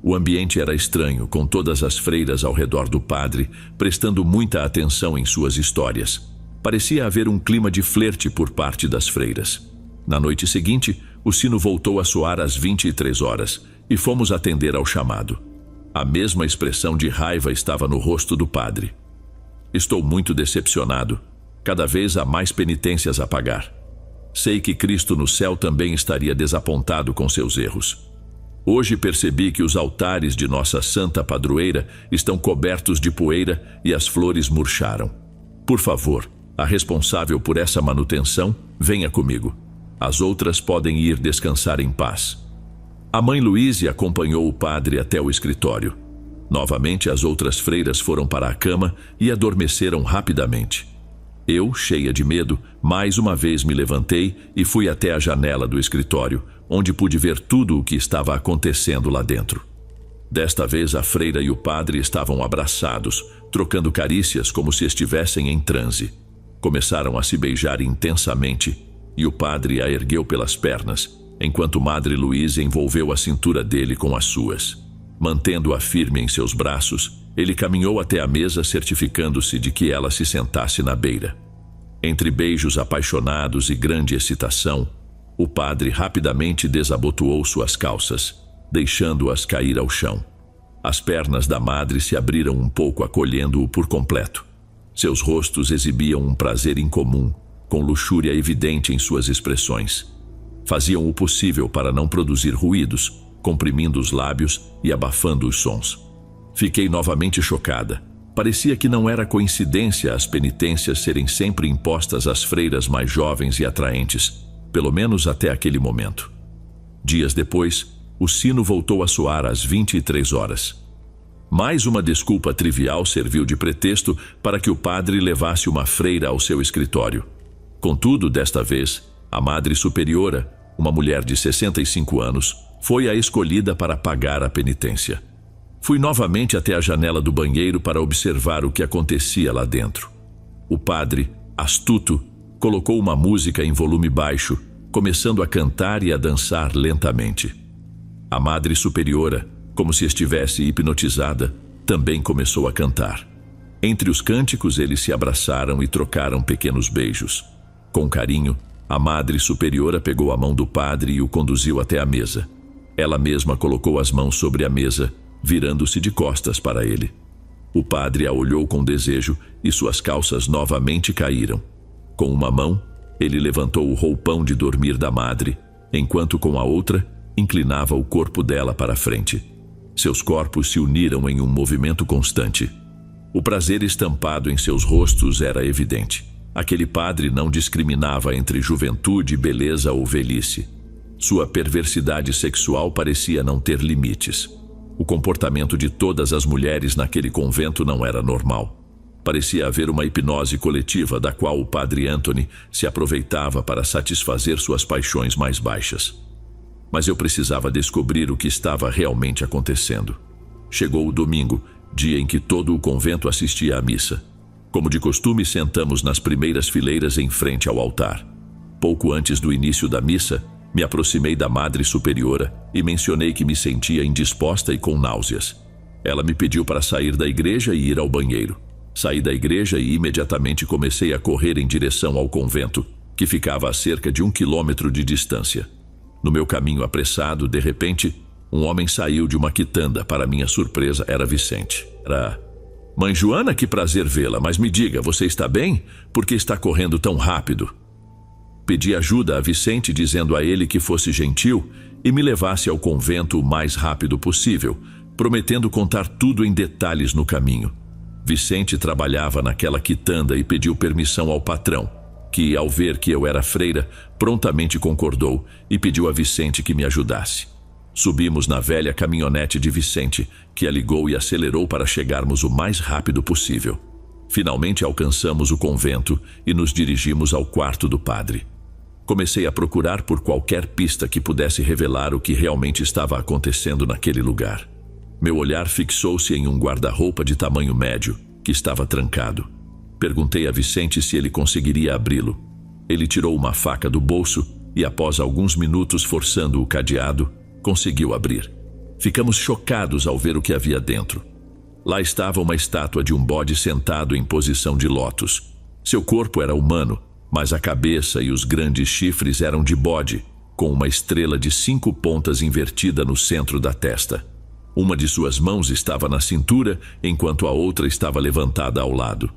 O ambiente era estranho, com todas as freiras ao redor do padre, prestando muita atenção em suas histórias. Parecia haver um clima de flerte por parte das freiras. Na noite seguinte, o sino voltou a soar às 23 horas e fomos atender ao chamado. A mesma expressão de raiva estava no rosto do padre. Estou muito decepcionado. Cada vez há mais penitências a pagar. Sei que Cristo no céu também estaria desapontado com seus erros. Hoje percebi que os altares de nossa santa padroeira estão cobertos de poeira e as flores murcharam. Por favor, a responsável por essa manutenção, venha comigo. As outras podem ir descansar em paz. A mãe Luíse acompanhou o padre até o escritório. Novamente as outras freiras foram para a cama e adormeceram rapidamente. Eu, cheia de medo, mais uma vez me levantei e fui até a janela do escritório, onde pude ver tudo o que estava acontecendo lá dentro. Desta vez a freira e o padre estavam abraçados, trocando carícias como se estivessem em transe. Começaram a se beijar intensamente e o padre a ergueu pelas pernas, enquanto Madre Luísa envolveu a cintura dele com as suas. Mantendo-a firme em seus braços, ele caminhou até a mesa, certificando-se de que ela se sentasse na beira. Entre beijos apaixonados e grande excitação, o padre rapidamente desabotoou suas calças, deixando-as cair ao chão. As pernas da madre se abriram um pouco, acolhendo-o por completo. Seus rostos exibiam um prazer incomum, com luxúria evidente em suas expressões. Faziam o possível para não produzir ruídos, comprimindo os lábios e abafando os sons. Fiquei novamente chocada. Parecia que não era coincidência as penitências serem sempre impostas às freiras mais jovens e atraentes, pelo menos até aquele momento. Dias depois, o sino voltou a soar às 23 horas. Mais uma desculpa trivial serviu de pretexto para que o padre levasse uma freira ao seu escritório. Contudo, desta vez, a Madre Superiora, uma mulher de 65 anos, foi a escolhida para pagar a penitência. Fui novamente até a janela do banheiro para observar o que acontecia lá dentro. O padre, astuto, colocou uma música em volume baixo, começando a cantar e a dançar lentamente. A Madre Superiora, como se estivesse hipnotizada, também começou a cantar. Entre os cânticos, eles se abraçaram e trocaram pequenos beijos. Com carinho, a Madre Superiora pegou a mão do padre e o conduziu até a mesa. Ela mesma colocou as mãos sobre a mesa, virando-se de costas para ele. O padre a olhou com desejo e suas calças novamente caíram. Com uma mão, ele levantou o roupão de dormir da madre, enquanto com a outra, inclinava o corpo dela para a frente. Seus corpos se uniram em um movimento constante. O prazer estampado em seus rostos era evidente. Aquele padre não discriminava entre juventude, beleza ou velhice. Sua perversidade sexual parecia não ter limites. O comportamento de todas as mulheres naquele convento não era normal. Parecia haver uma hipnose coletiva da qual o padre Anthony se aproveitava para satisfazer suas paixões mais baixas. Mas eu precisava descobrir o que estava realmente acontecendo. Chegou o domingo, dia em que todo o convento assistia à missa. Como de costume, sentamos nas primeiras fileiras em frente ao altar. Pouco antes do início da missa, me aproximei da Madre Superiora e mencionei que me sentia indisposta e com náuseas. Ela me pediu para sair da igreja e ir ao banheiro. Saí da igreja e imediatamente comecei a correr em direção ao convento, que ficava a cerca de 1 quilômetro de distância. No meu caminho apressado, de repente, um homem saiu de uma quitanda. Para minha surpresa, era Vicente. Mãe Joana, que prazer vê-la, mas me diga, você está bem? Por que está correndo tão rápido? Pedi ajuda a Vicente, dizendo a ele que fosse gentil e me levasse ao convento o mais rápido possível, prometendo contar tudo em detalhes no caminho. Vicente trabalhava naquela quitanda e pediu permissão ao patrão, que, ao ver que eu era freira, prontamente concordou e pediu a Vicente que me ajudasse. Subimos na velha caminhonete de Vicente, que a ligou e acelerou para chegarmos o mais rápido possível. Finalmente alcançamos o convento e nos dirigimos ao quarto do padre. Comecei a procurar por qualquer pista que pudesse revelar o que realmente estava acontecendo naquele lugar. Meu olhar fixou-se em um guarda-roupa de tamanho médio, que estava trancado. Perguntei a Vicente se ele conseguiria abri-lo. Ele tirou uma faca do bolso e, após alguns minutos forçando o cadeado, conseguiu abrir. Ficamos chocados ao ver o que havia dentro. Lá estava uma estátua de um bode sentado em posição de lótus. Seu corpo era humano, mas a cabeça e os grandes chifres eram de bode, com uma estrela de 5 pontas invertida no centro da testa. Uma de suas mãos estava na cintura, enquanto a outra estava levantada ao lado.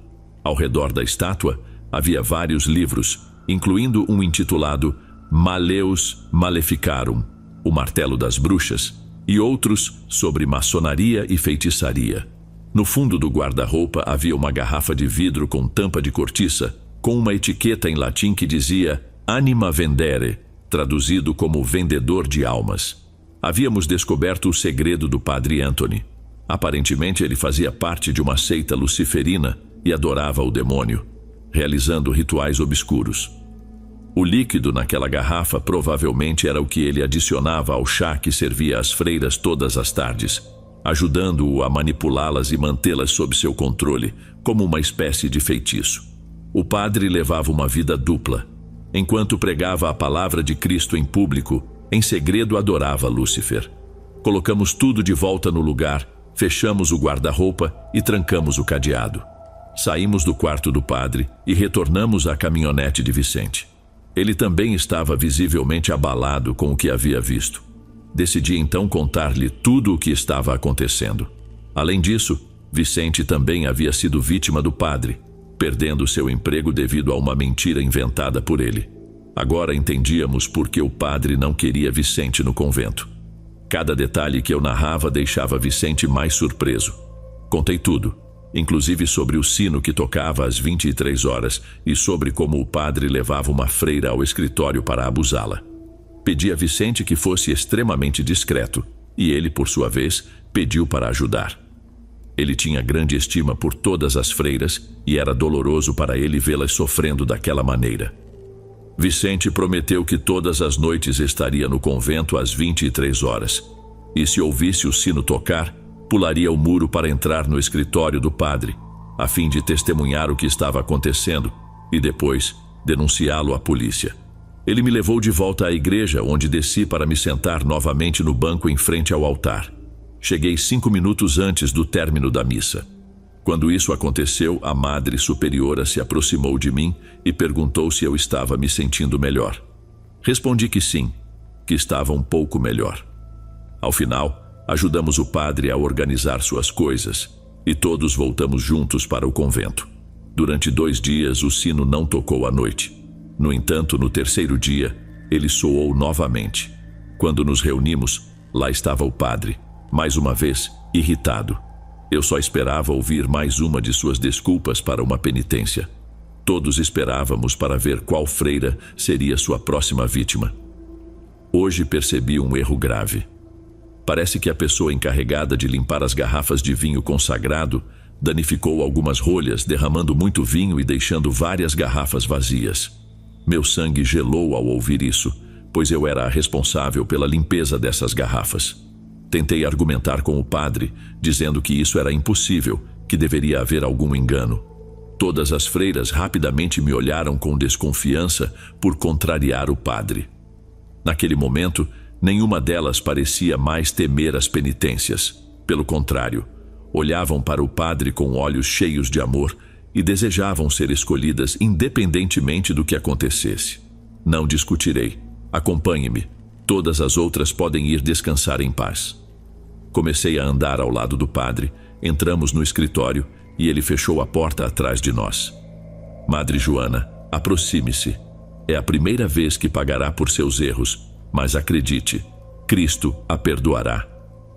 Ao redor da estátua, havia vários livros, incluindo um intitulado Maleus Maleficarum, o martelo das bruxas, e outros sobre maçonaria e feitiçaria. No fundo do guarda-roupa havia uma garrafa de vidro com tampa de cortiça, com uma etiqueta em latim que dizia Anima Vendere, traduzido como vendedor de almas. Havíamos descoberto o segredo do Padre Anthony. Aparentemente ele fazia parte de uma seita luciferina e adorava o demônio, realizando rituais obscuros. O líquido naquela garrafa provavelmente era o que ele adicionava ao chá que servia às freiras todas as tardes, ajudando-o a manipulá-las e mantê-las sob seu controle, como uma espécie de feitiço. O padre levava uma vida dupla. Enquanto pregava a palavra de Cristo em público, em segredo adorava Lúcifer. Colocamos tudo de volta no lugar, fechamos o guarda-roupa e trancamos o cadeado. Saímos do quarto do padre e retornamos à caminhonete de Vicente. Ele também estava visivelmente abalado com o que havia visto. Decidi então contar-lhe tudo o que estava acontecendo. Além disso, Vicente também havia sido vítima do padre, perdendo seu emprego devido a uma mentira inventada por ele. Agora entendíamos por que o padre não queria Vicente no convento. Cada detalhe que eu narrava deixava Vicente mais surpreso. Contei tudo, inclusive sobre o sino que tocava às 23 horas e sobre como o padre levava uma freira ao escritório para abusá-la. Pedi a Vicente que fosse extremamente discreto e ele, por sua vez, pediu para ajudar. Ele tinha grande estima por todas as freiras e era doloroso para ele vê-las sofrendo daquela maneira. Vicente prometeu que todas as noites estaria no convento às 23 horas. E se ouvisse o sino tocar, pularia o muro para entrar no escritório do padre, a fim de testemunhar o que estava acontecendo e depois denunciá-lo à polícia. Ele me levou de volta à igreja, onde desci para me sentar novamente no banco em frente ao altar. Cheguei 5 minutos antes do término da missa. Quando isso aconteceu, a Madre Superiora se aproximou de mim e perguntou se eu estava me sentindo melhor. Respondi que sim, que estava um pouco melhor. Ao final, ajudamos o padre a organizar suas coisas e todos voltamos juntos para o convento. Durante 2 dias, o sino não tocou à noite. No entanto, no 3º dia, ele soou novamente. Quando nos reunimos, lá estava o padre, mais uma vez, irritado. Eu só esperava ouvir mais uma de suas desculpas para uma penitência. Todos esperávamos para ver qual freira seria sua próxima vítima. Hoje percebi um erro grave. Parece que a pessoa encarregada de limpar as garrafas de vinho consagrado danificou algumas rolhas, derramando muito vinho e deixando várias garrafas vazias. Meu sangue gelou ao ouvir isso, pois eu era a responsável pela limpeza dessas garrafas. Tentei argumentar com o padre, dizendo que isso era impossível, que deveria haver algum engano. Todas as freiras rapidamente me olharam com desconfiança por contrariar o padre. Naquele momento, nenhuma delas parecia mais temer as penitências. Pelo contrário, olhavam para o padre com olhos cheios de amor e desejavam ser escolhidas independentemente do que acontecesse. Não discutirei. Acompanhe-me. Todas as outras podem ir descansar em paz. Comecei a andar ao lado do padre, entramos no escritório e ele fechou a porta atrás de nós. Madre Joana, aproxime-se. É a primeira vez que pagará por seus erros, mas acredite, Cristo a perdoará.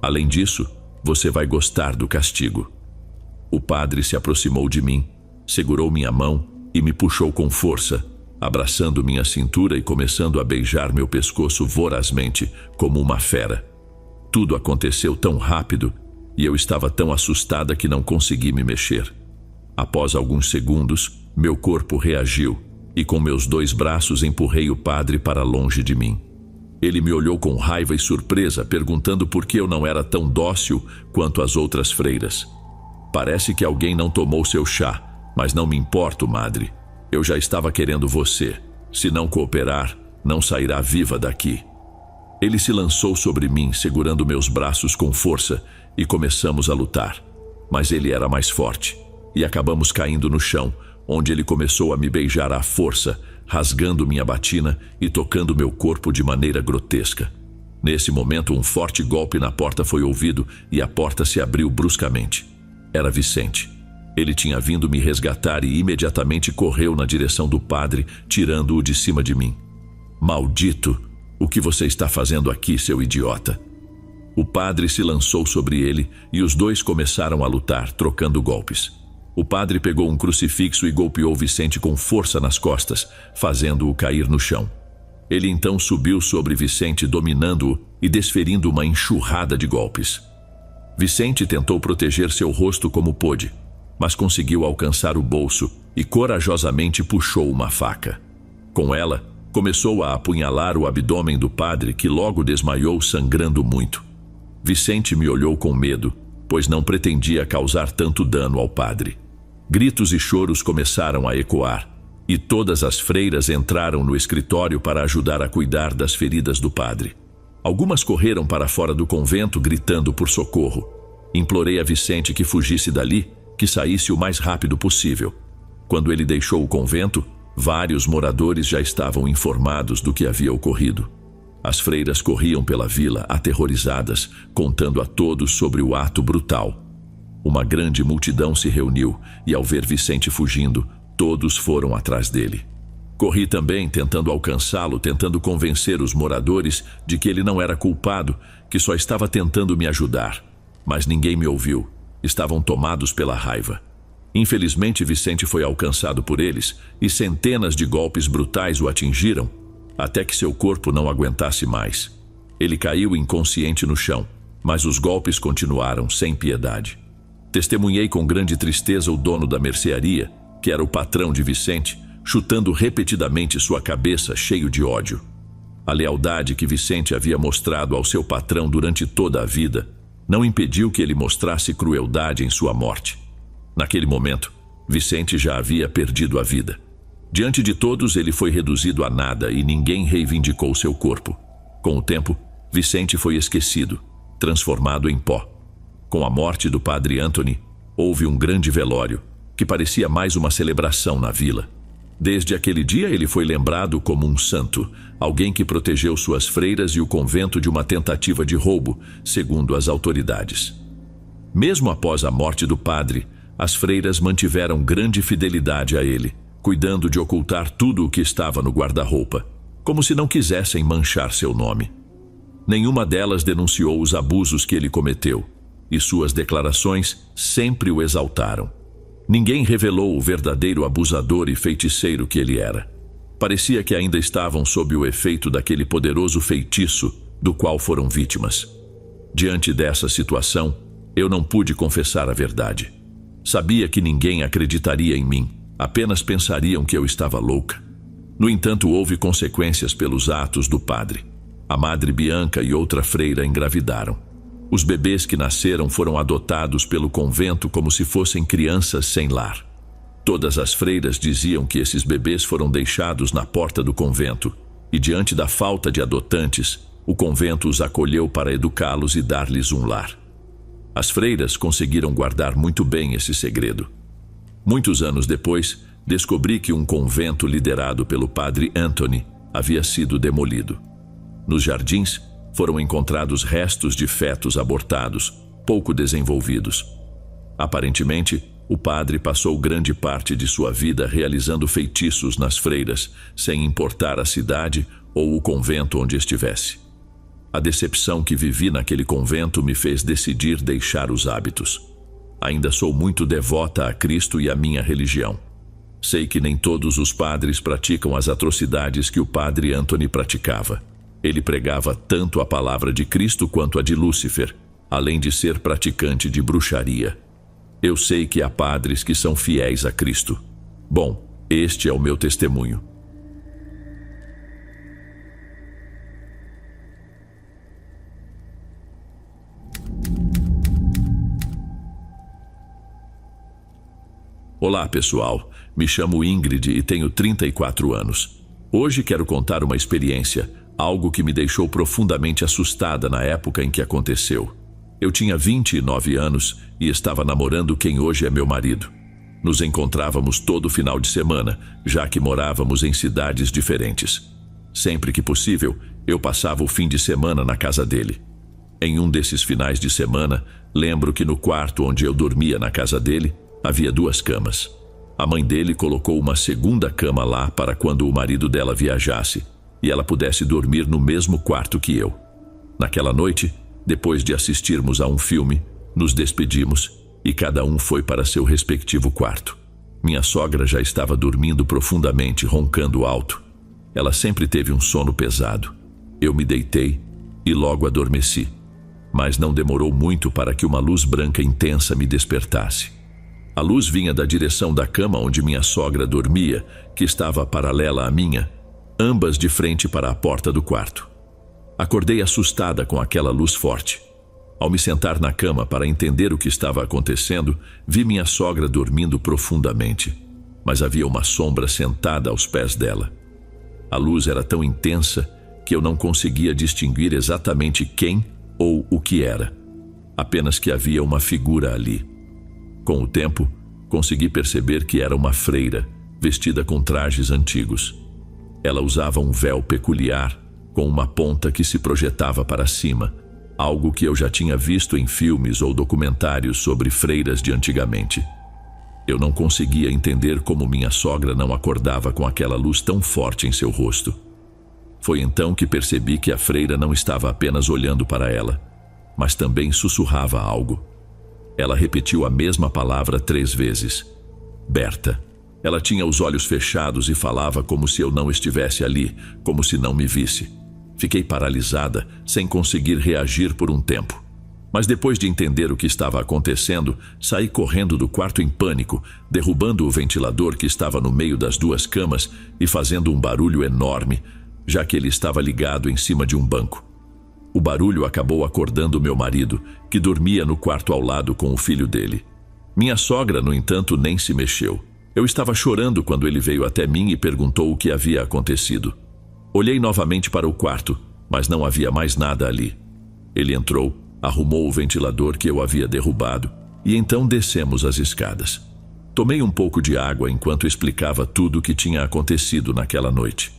Além disso, você vai gostar do castigo. O padre se aproximou de mim, segurou minha mão e me puxou com força, abraçando minha cintura e começando a beijar meu pescoço vorazmente, como uma fera. Tudo aconteceu tão rápido e eu estava tão assustada que não consegui me mexer. Após alguns segundos, meu corpo reagiu e com meus 2 braços empurrei o padre para longe de mim. Ele me olhou com raiva e surpresa, perguntando por que eu não era tão dócil quanto as outras freiras. Parece que alguém não tomou seu chá, mas não me importo, madre. Eu já estava querendo você. Se não cooperar, não sairá viva daqui. Ele se lançou sobre mim, segurando meus braços com força, e começamos a lutar. Mas ele era mais forte, e acabamos caindo no chão, onde ele começou a me beijar à força, rasgando minha batina e tocando meu corpo de maneira grotesca. Nesse momento, um forte golpe na porta foi ouvido e a porta se abriu bruscamente. Era Vicente. Ele tinha vindo me resgatar e imediatamente correu na direção do padre, tirando-o de cima de mim. Maldito! O que você está fazendo aqui, seu idiota? O padre se lançou sobre ele e os dois começaram a lutar, trocando golpes. O padre pegou um crucifixo e golpeou Vicente com força nas costas, fazendo-o cair no chão. Ele então subiu sobre Vicente, dominando-o e desferindo uma enxurrada de golpes. Vicente tentou proteger seu rosto como pôde, mas conseguiu alcançar o bolso e corajosamente puxou uma faca. Com ela, começou a apunhalar o abdômen do padre, que logo desmaiou, sangrando muito. Vicente me olhou com medo, pois não pretendia causar tanto dano ao padre. Gritos e choros começaram a ecoar, e todas as freiras entraram no escritório para ajudar a cuidar das feridas do padre. Algumas correram para fora do convento, gritando por socorro. Implorei a Vicente que fugisse dali, que saísse o mais rápido possível. Quando ele deixou o convento, vários moradores já estavam informados do que havia ocorrido. As freiras corriam pela vila, aterrorizadas, contando a todos sobre o ato brutal. Uma grande multidão se reuniu e, ao ver Vicente fugindo, todos foram atrás dele. Corri também, tentando alcançá-lo, tentando convencer os moradores de que ele não era culpado, que só estava tentando me ajudar. Mas ninguém me ouviu. Estavam tomados pela raiva. Infelizmente, Vicente foi alcançado por eles e centenas de golpes brutais o atingiram, até que seu corpo não aguentasse mais. Ele caiu inconsciente no chão, mas os golpes continuaram sem piedade. Testemunhei com grande tristeza o dono da mercearia, que era o patrão de Vicente, chutando repetidamente sua cabeça, cheio de ódio. A lealdade que Vicente havia mostrado ao seu patrão durante toda a vida não impediu que ele mostrasse crueldade em sua morte. Naquele momento, Vicente já havia perdido a vida. Diante de todos, ele foi reduzido a nada e ninguém reivindicou seu corpo. Com o tempo, Vicente foi esquecido, transformado em pó. Com a morte do padre Anthony, houve um grande velório, que parecia mais uma celebração na vila. Desde aquele dia, ele foi lembrado como um santo, alguém que protegeu suas freiras e o convento de uma tentativa de roubo, segundo as autoridades. Mesmo após a morte do padre, as freiras mantiveram grande fidelidade a ele, cuidando de ocultar tudo o que estava no guarda-roupa, como se não quisessem manchar seu nome. Nenhuma delas denunciou os abusos que ele cometeu, e suas declarações sempre o exaltaram. Ninguém revelou o verdadeiro abusador e feiticeiro que ele era. Parecia que ainda estavam sob o efeito daquele poderoso feitiço do qual foram vítimas. Diante dessa situação, eu não pude confessar a verdade. Sabia que ninguém acreditaria em mim, apenas pensariam que eu estava louca. No entanto, houve consequências pelos atos do padre. A madre Bianca e outra freira engravidaram. Os bebês que nasceram foram adotados pelo convento como se fossem crianças sem lar. Todas as freiras diziam que esses bebês foram deixados na porta do convento, e diante da falta de adotantes, o convento os acolheu para educá-los e dar-lhes um lar. As freiras conseguiram guardar muito bem esse segredo. Muitos anos depois, descobri que um convento liderado pelo padre Anthony havia sido demolido. Nos jardins, foram encontrados restos de fetos abortados, pouco desenvolvidos. Aparentemente, o padre passou grande parte de sua vida realizando feitiços nas freiras, sem importar a cidade ou o convento onde estivesse. A decepção que vivi naquele convento me fez decidir deixar os hábitos. Ainda sou muito devota a Cristo e à minha religião. Sei que nem todos os padres praticam as atrocidades que o padre Anthony praticava. Ele pregava tanto a palavra de Cristo quanto a de Lúcifer, além de ser praticante de bruxaria. Eu sei que há padres que são fiéis a Cristo. Bom, Este é o meu testemunho. Olá, pessoal. Me chamo Ingrid e tenho 34 anos. Hoje quero contar uma experiência, algo que me deixou profundamente assustada na época em que aconteceu. Eu tinha 29 anos e estava namorando quem hoje é meu marido. Nos encontrávamos todo final de semana, já que morávamos em cidades diferentes. Sempre que possível, eu passava o fim de semana na casa dele. Em um desses finais de semana, lembro que no quarto onde eu dormia na casa dele, havia 2 camas. A mãe dele colocou uma segunda cama lá para quando o marido dela viajasse e ela pudesse dormir no mesmo quarto que eu. Naquela noite, depois de assistirmos a um filme, nos despedimos e cada um foi para seu respectivo quarto. Minha sogra já estava dormindo profundamente, roncando alto. Ela sempre teve um sono pesado. Eu me deitei e logo adormeci, mas não demorou muito para que uma luz branca intensa me despertasse. A luz vinha da direção da cama onde minha sogra dormia, que estava paralela à minha, ambas de frente para a porta do quarto. Acordei assustada com aquela luz forte. Ao me sentar na cama para entender o que estava acontecendo, vi minha sogra dormindo profundamente, mas havia uma sombra sentada aos pés dela. A luz era tão intensa que eu não conseguia distinguir exatamente quem ou o que era, apenas que havia uma figura ali. Com o tempo, consegui perceber que era uma freira, vestida com trajes antigos. Ela usava um véu peculiar, com uma ponta que se projetava para cima, algo que eu já tinha visto em filmes ou documentários sobre freiras de antigamente. Eu não conseguia entender como minha sogra não acordava com aquela luz tão forte em seu rosto. Foi então que percebi que a freira não estava apenas olhando para ela, mas também sussurrava algo. Ela repetiu a mesma palavra 3 vezes. Berta. Ela tinha os olhos fechados e falava como se eu não estivesse ali, como se não me visse. Fiquei paralisada, sem conseguir reagir por um tempo. Mas depois de entender o que estava acontecendo, saí correndo do quarto em pânico, derrubando o ventilador que estava no meio das 2 camas e fazendo um barulho enorme, já que ele estava ligado em cima de um banco. O barulho acabou acordando meu marido, que dormia no quarto ao lado com o filho dele. Minha sogra, no entanto, nem se mexeu. Eu estava chorando quando ele veio até mim e perguntou o que havia acontecido. Olhei novamente para o quarto, mas não havia mais nada ali. Ele entrou, arrumou o ventilador que eu havia derrubado e então descemos as escadas. Tomei um pouco de água enquanto explicava tudo o que tinha acontecido naquela noite.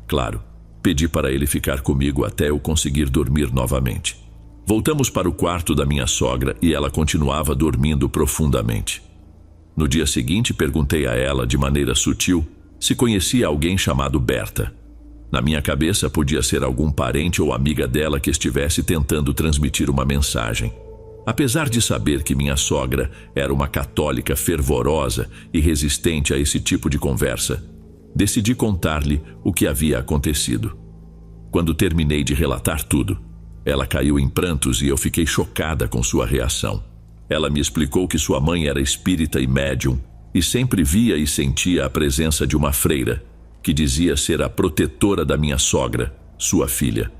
Claro, pedi para ele ficar comigo até eu conseguir dormir novamente. Voltamos para o quarto da minha sogra e ela continuava dormindo profundamente. No dia seguinte, perguntei a ela, de maneira sutil, se conhecia alguém chamado Berta. Na minha cabeça, podia ser algum parente ou amiga dela que estivesse tentando transmitir uma mensagem. Apesar de saber que minha sogra era uma católica fervorosa e resistente a esse tipo de conversa, decidi contar-lhe o que havia acontecido. Quando terminei de relatar tudo, ela caiu em prantos e eu fiquei chocada com sua reação. Ela me explicou que sua mãe era espírita e médium e sempre via e sentia a presença de uma freira, que dizia ser a protetora da minha sogra, sua filha.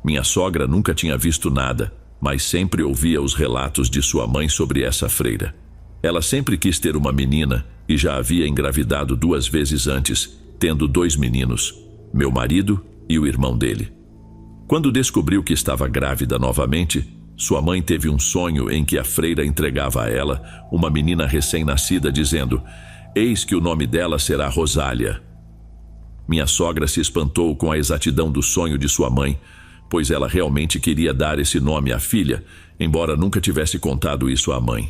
Minha sogra nunca tinha visto nada, mas sempre ouvia os relatos de sua mãe sobre essa freira. Ela sempre quis ter uma menina e já havia engravidado 2 vezes antes, tendo 2 meninos, meu marido e o irmão dele. Quando descobriu que estava grávida novamente, sua mãe teve um sonho em que a freira entregava a ela uma menina recém-nascida, dizendo: "Eis que o nome dela será Rosália." Minha sogra se espantou com a exatidão do sonho de sua mãe, pois ela realmente queria dar esse nome à filha, embora nunca tivesse contado isso à mãe.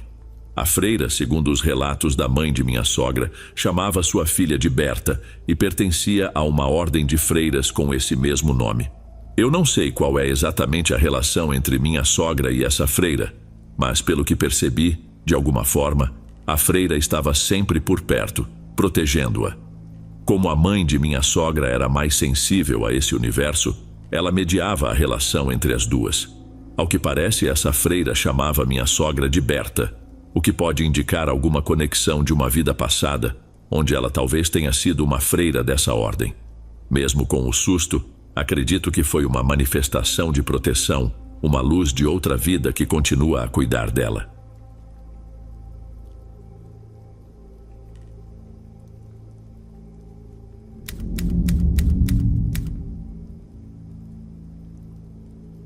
A freira, segundo os relatos da mãe de minha sogra, chamava sua filha de Berta e pertencia a uma ordem de freiras com esse mesmo nome. Eu não sei qual é exatamente a relação entre minha sogra e essa freira, mas pelo que percebi, de alguma forma, a freira estava sempre por perto, protegendo-a. Como a mãe de minha sogra era mais sensível a esse universo, ela mediava a relação entre as duas. Ao que parece, essa freira chamava minha sogra de Berta, o que pode indicar alguma conexão de uma vida passada, onde ela talvez tenha sido uma freira dessa ordem. Mesmo com o susto, acredito que foi uma manifestação de proteção, uma luz de outra vida que continua a cuidar dela.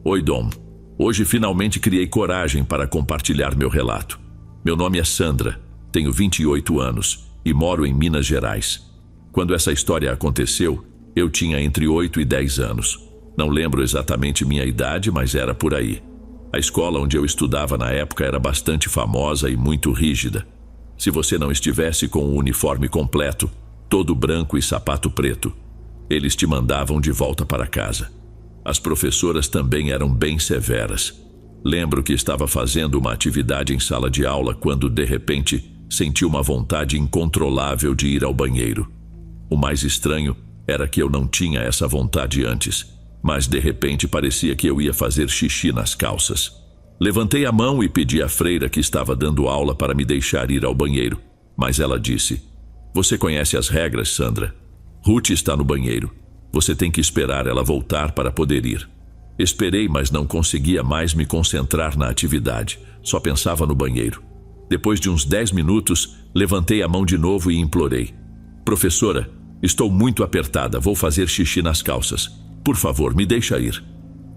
Oi, Dom. Hoje finalmente criei coragem para compartilhar meu relato. Meu nome é Sandra, tenho 28 anos e moro em Minas Gerais. Quando essa história aconteceu, eu tinha entre 8 e 10 anos. Não lembro exatamente minha idade, mas era por aí. A escola onde eu estudava na época era bastante famosa e muito rígida. Se você não estivesse com o uniforme completo, todo branco e sapato preto, eles te mandavam de volta para casa. As professoras também eram bem severas. Lembro que estava fazendo uma atividade em sala de aula quando, de repente, senti uma vontade incontrolável de ir ao banheiro. O mais estranho era que eu não tinha essa vontade antes, mas de repente parecia que eu ia fazer xixi nas calças. Levantei a mão e pedi à freira que estava dando aula para me deixar ir ao banheiro, mas ela disse: "Você conhece as regras, Sandra? Ruth está no banheiro. Você tem que esperar ela voltar para poder ir." Esperei, mas não conseguia mais me concentrar na atividade. Só pensava no banheiro. Depois de uns 10 minutos, levantei a mão de novo e implorei: "Professora, estou muito apertada, vou fazer xixi nas calças. Por favor, me deixa ir."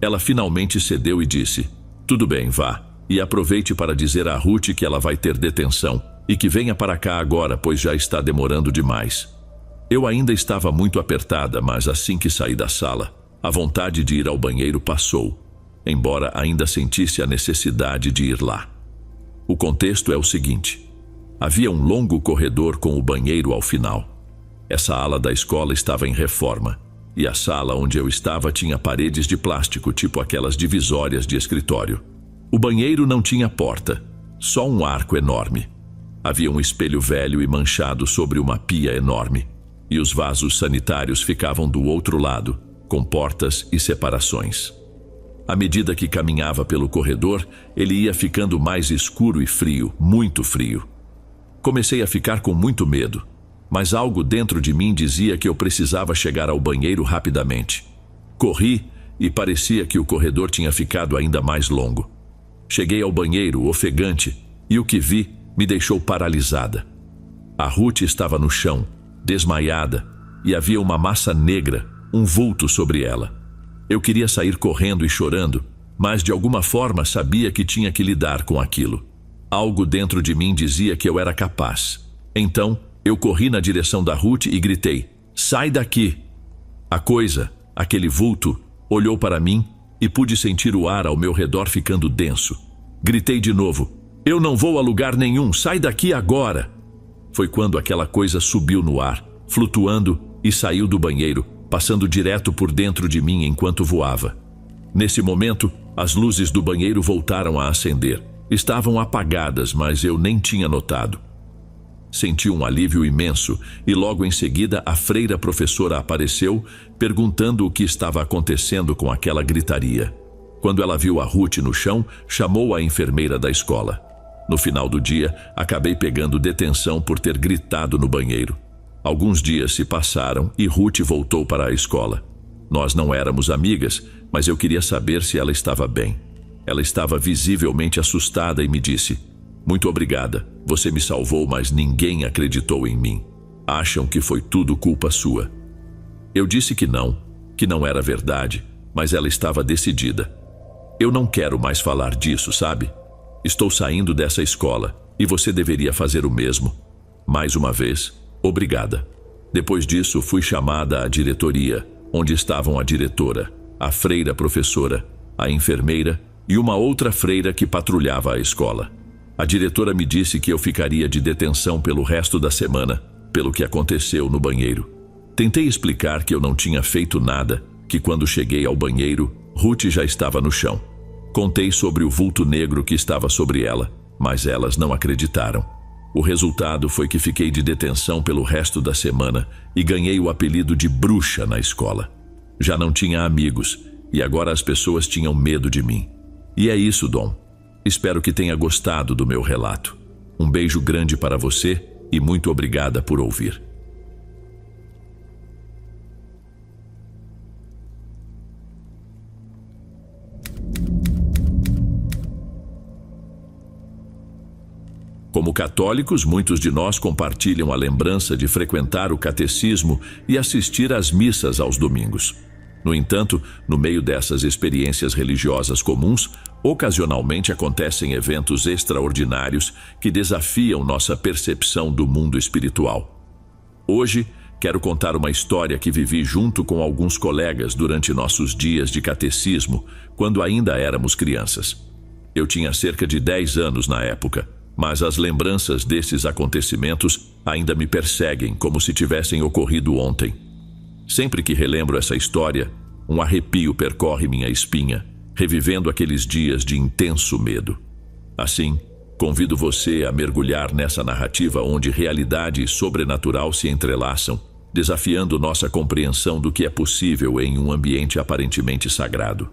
Ela finalmente cedeu e disse: "Tudo bem, vá. E aproveite para dizer a Ruth que ela vai ter detenção e que venha para cá agora, pois já está demorando demais." Eu ainda estava muito apertada, mas assim que saí da sala, a vontade de ir ao banheiro passou, embora ainda sentisse a necessidade de ir lá. O contexto é o seguinte: havia um longo corredor com o banheiro ao final. Essa ala da escola estava em reforma, e a sala onde eu estava tinha paredes de plástico, tipo aquelas divisórias de escritório. O banheiro não tinha porta, só um arco enorme. Havia um espelho velho e manchado sobre uma pia enorme, e os vasos sanitários ficavam do outro lado, com portas e separações. À medida que caminhava pelo corredor, ele ia ficando mais escuro e frio, muito frio. Comecei a ficar com muito medo, mas algo dentro de mim dizia que eu precisava chegar ao banheiro rapidamente. Corri e parecia que o corredor tinha ficado ainda mais longo. Cheguei ao banheiro, ofegante, e o que vi me deixou paralisada. A Ruth estava no chão, desmaiada, e havia uma massa negra, um vulto sobre ela. Eu queria sair correndo e chorando, mas de alguma forma sabia que tinha que lidar com aquilo. Algo dentro de mim dizia que eu era capaz. Então, eu corri na direção da Ruth e gritei: "Sai daqui!" A coisa, aquele vulto, olhou para mim e pude sentir o ar ao meu redor ficando denso. Gritei de novo: "Eu não vou a lugar nenhum, sai daqui agora!" Foi quando aquela coisa subiu no ar, flutuando, e saiu do banheiro, passando direto por dentro de mim enquanto voava. Nesse momento, as luzes do banheiro voltaram a acender. Estavam apagadas, mas eu nem tinha notado. Senti um alívio imenso e logo em seguida a freira professora apareceu, perguntando o que estava acontecendo com aquela gritaria. Quando ela viu a Ruth no chão, chamou a enfermeira da escola. No final do dia, acabei pegando detenção por ter gritado no banheiro. Alguns dias se passaram e Ruth voltou para a escola. Nós não éramos amigas, mas eu queria saber se ela estava bem. Ela estava visivelmente assustada e me disse: "Muito obrigada, você me salvou, mas ninguém acreditou em mim. Acham que foi tudo culpa sua." Eu disse que não era verdade, mas ela estava decidida. "Eu não quero mais falar disso, sabe? Estou saindo dessa escola e você deveria fazer o mesmo. Mais uma vez, obrigada." Depois disso, fui chamada à diretoria, onde estavam a diretora, a freira professora, a enfermeira e uma outra freira que patrulhava a escola. A diretora me disse que eu ficaria de detenção pelo resto da semana, pelo que aconteceu no banheiro. Tentei explicar que eu não tinha feito nada, que quando cheguei ao banheiro, Ruth já estava no chão. Contei sobre o vulto negro que estava sobre ela, mas elas não acreditaram. O resultado foi que fiquei de detenção pelo resto da semana e ganhei o apelido de bruxa na escola. Já não tinha amigos e agora as pessoas tinham medo de mim. E é isso, Dom. Espero que tenha gostado do meu relato. Um beijo grande para você e muito obrigada por ouvir. Como católicos, muitos de nós compartilham a lembrança de frequentar o catecismo e assistir às missas aos domingos. No entanto, no meio dessas experiências religiosas comuns, ocasionalmente acontecem eventos extraordinários que desafiam nossa percepção do mundo espiritual. Hoje, quero contar uma história que vivi junto com alguns colegas durante nossos dias de catecismo, quando ainda éramos crianças. Eu tinha cerca de 10 anos na época, mas as lembranças desses acontecimentos ainda me perseguem como se tivessem ocorrido ontem. Sempre que relembro essa história, um arrepio percorre minha espinha, revivendo aqueles dias de intenso medo. Assim, convido você a mergulhar nessa narrativa onde realidade e sobrenatural se entrelaçam, desafiando nossa compreensão do que é possível em um ambiente aparentemente sagrado.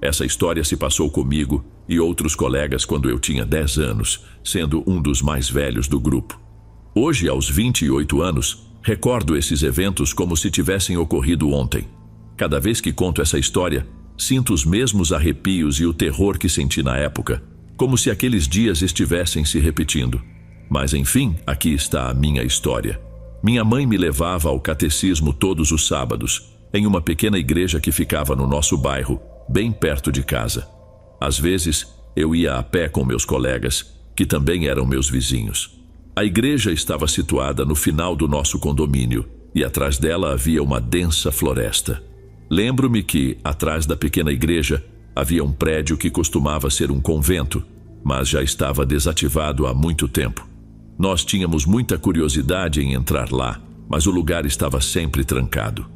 Essa história se passou comigo e outros colegas quando eu tinha 10 anos, sendo um dos mais velhos do grupo. Hoje, aos 28 anos, recordo esses eventos como se tivessem ocorrido ontem. Cada vez que conto essa história, sinto os mesmos arrepios e o terror que senti na época, como se aqueles dias estivessem se repetindo. Mas enfim, aqui está a minha história. Minha mãe me levava ao catecismo todos os sábados, em uma pequena igreja que ficava no nosso bairro, bem perto de casa. Às vezes, eu ia a pé com meus colegas, que também eram meus vizinhos. A igreja estava situada no final do nosso condomínio, e atrás dela havia uma densa floresta. Lembro-me que, atrás da pequena igreja, havia um prédio que costumava ser um convento, mas já estava desativado há muito tempo. Nós tínhamos muita curiosidade em entrar lá, mas o lugar estava sempre trancado.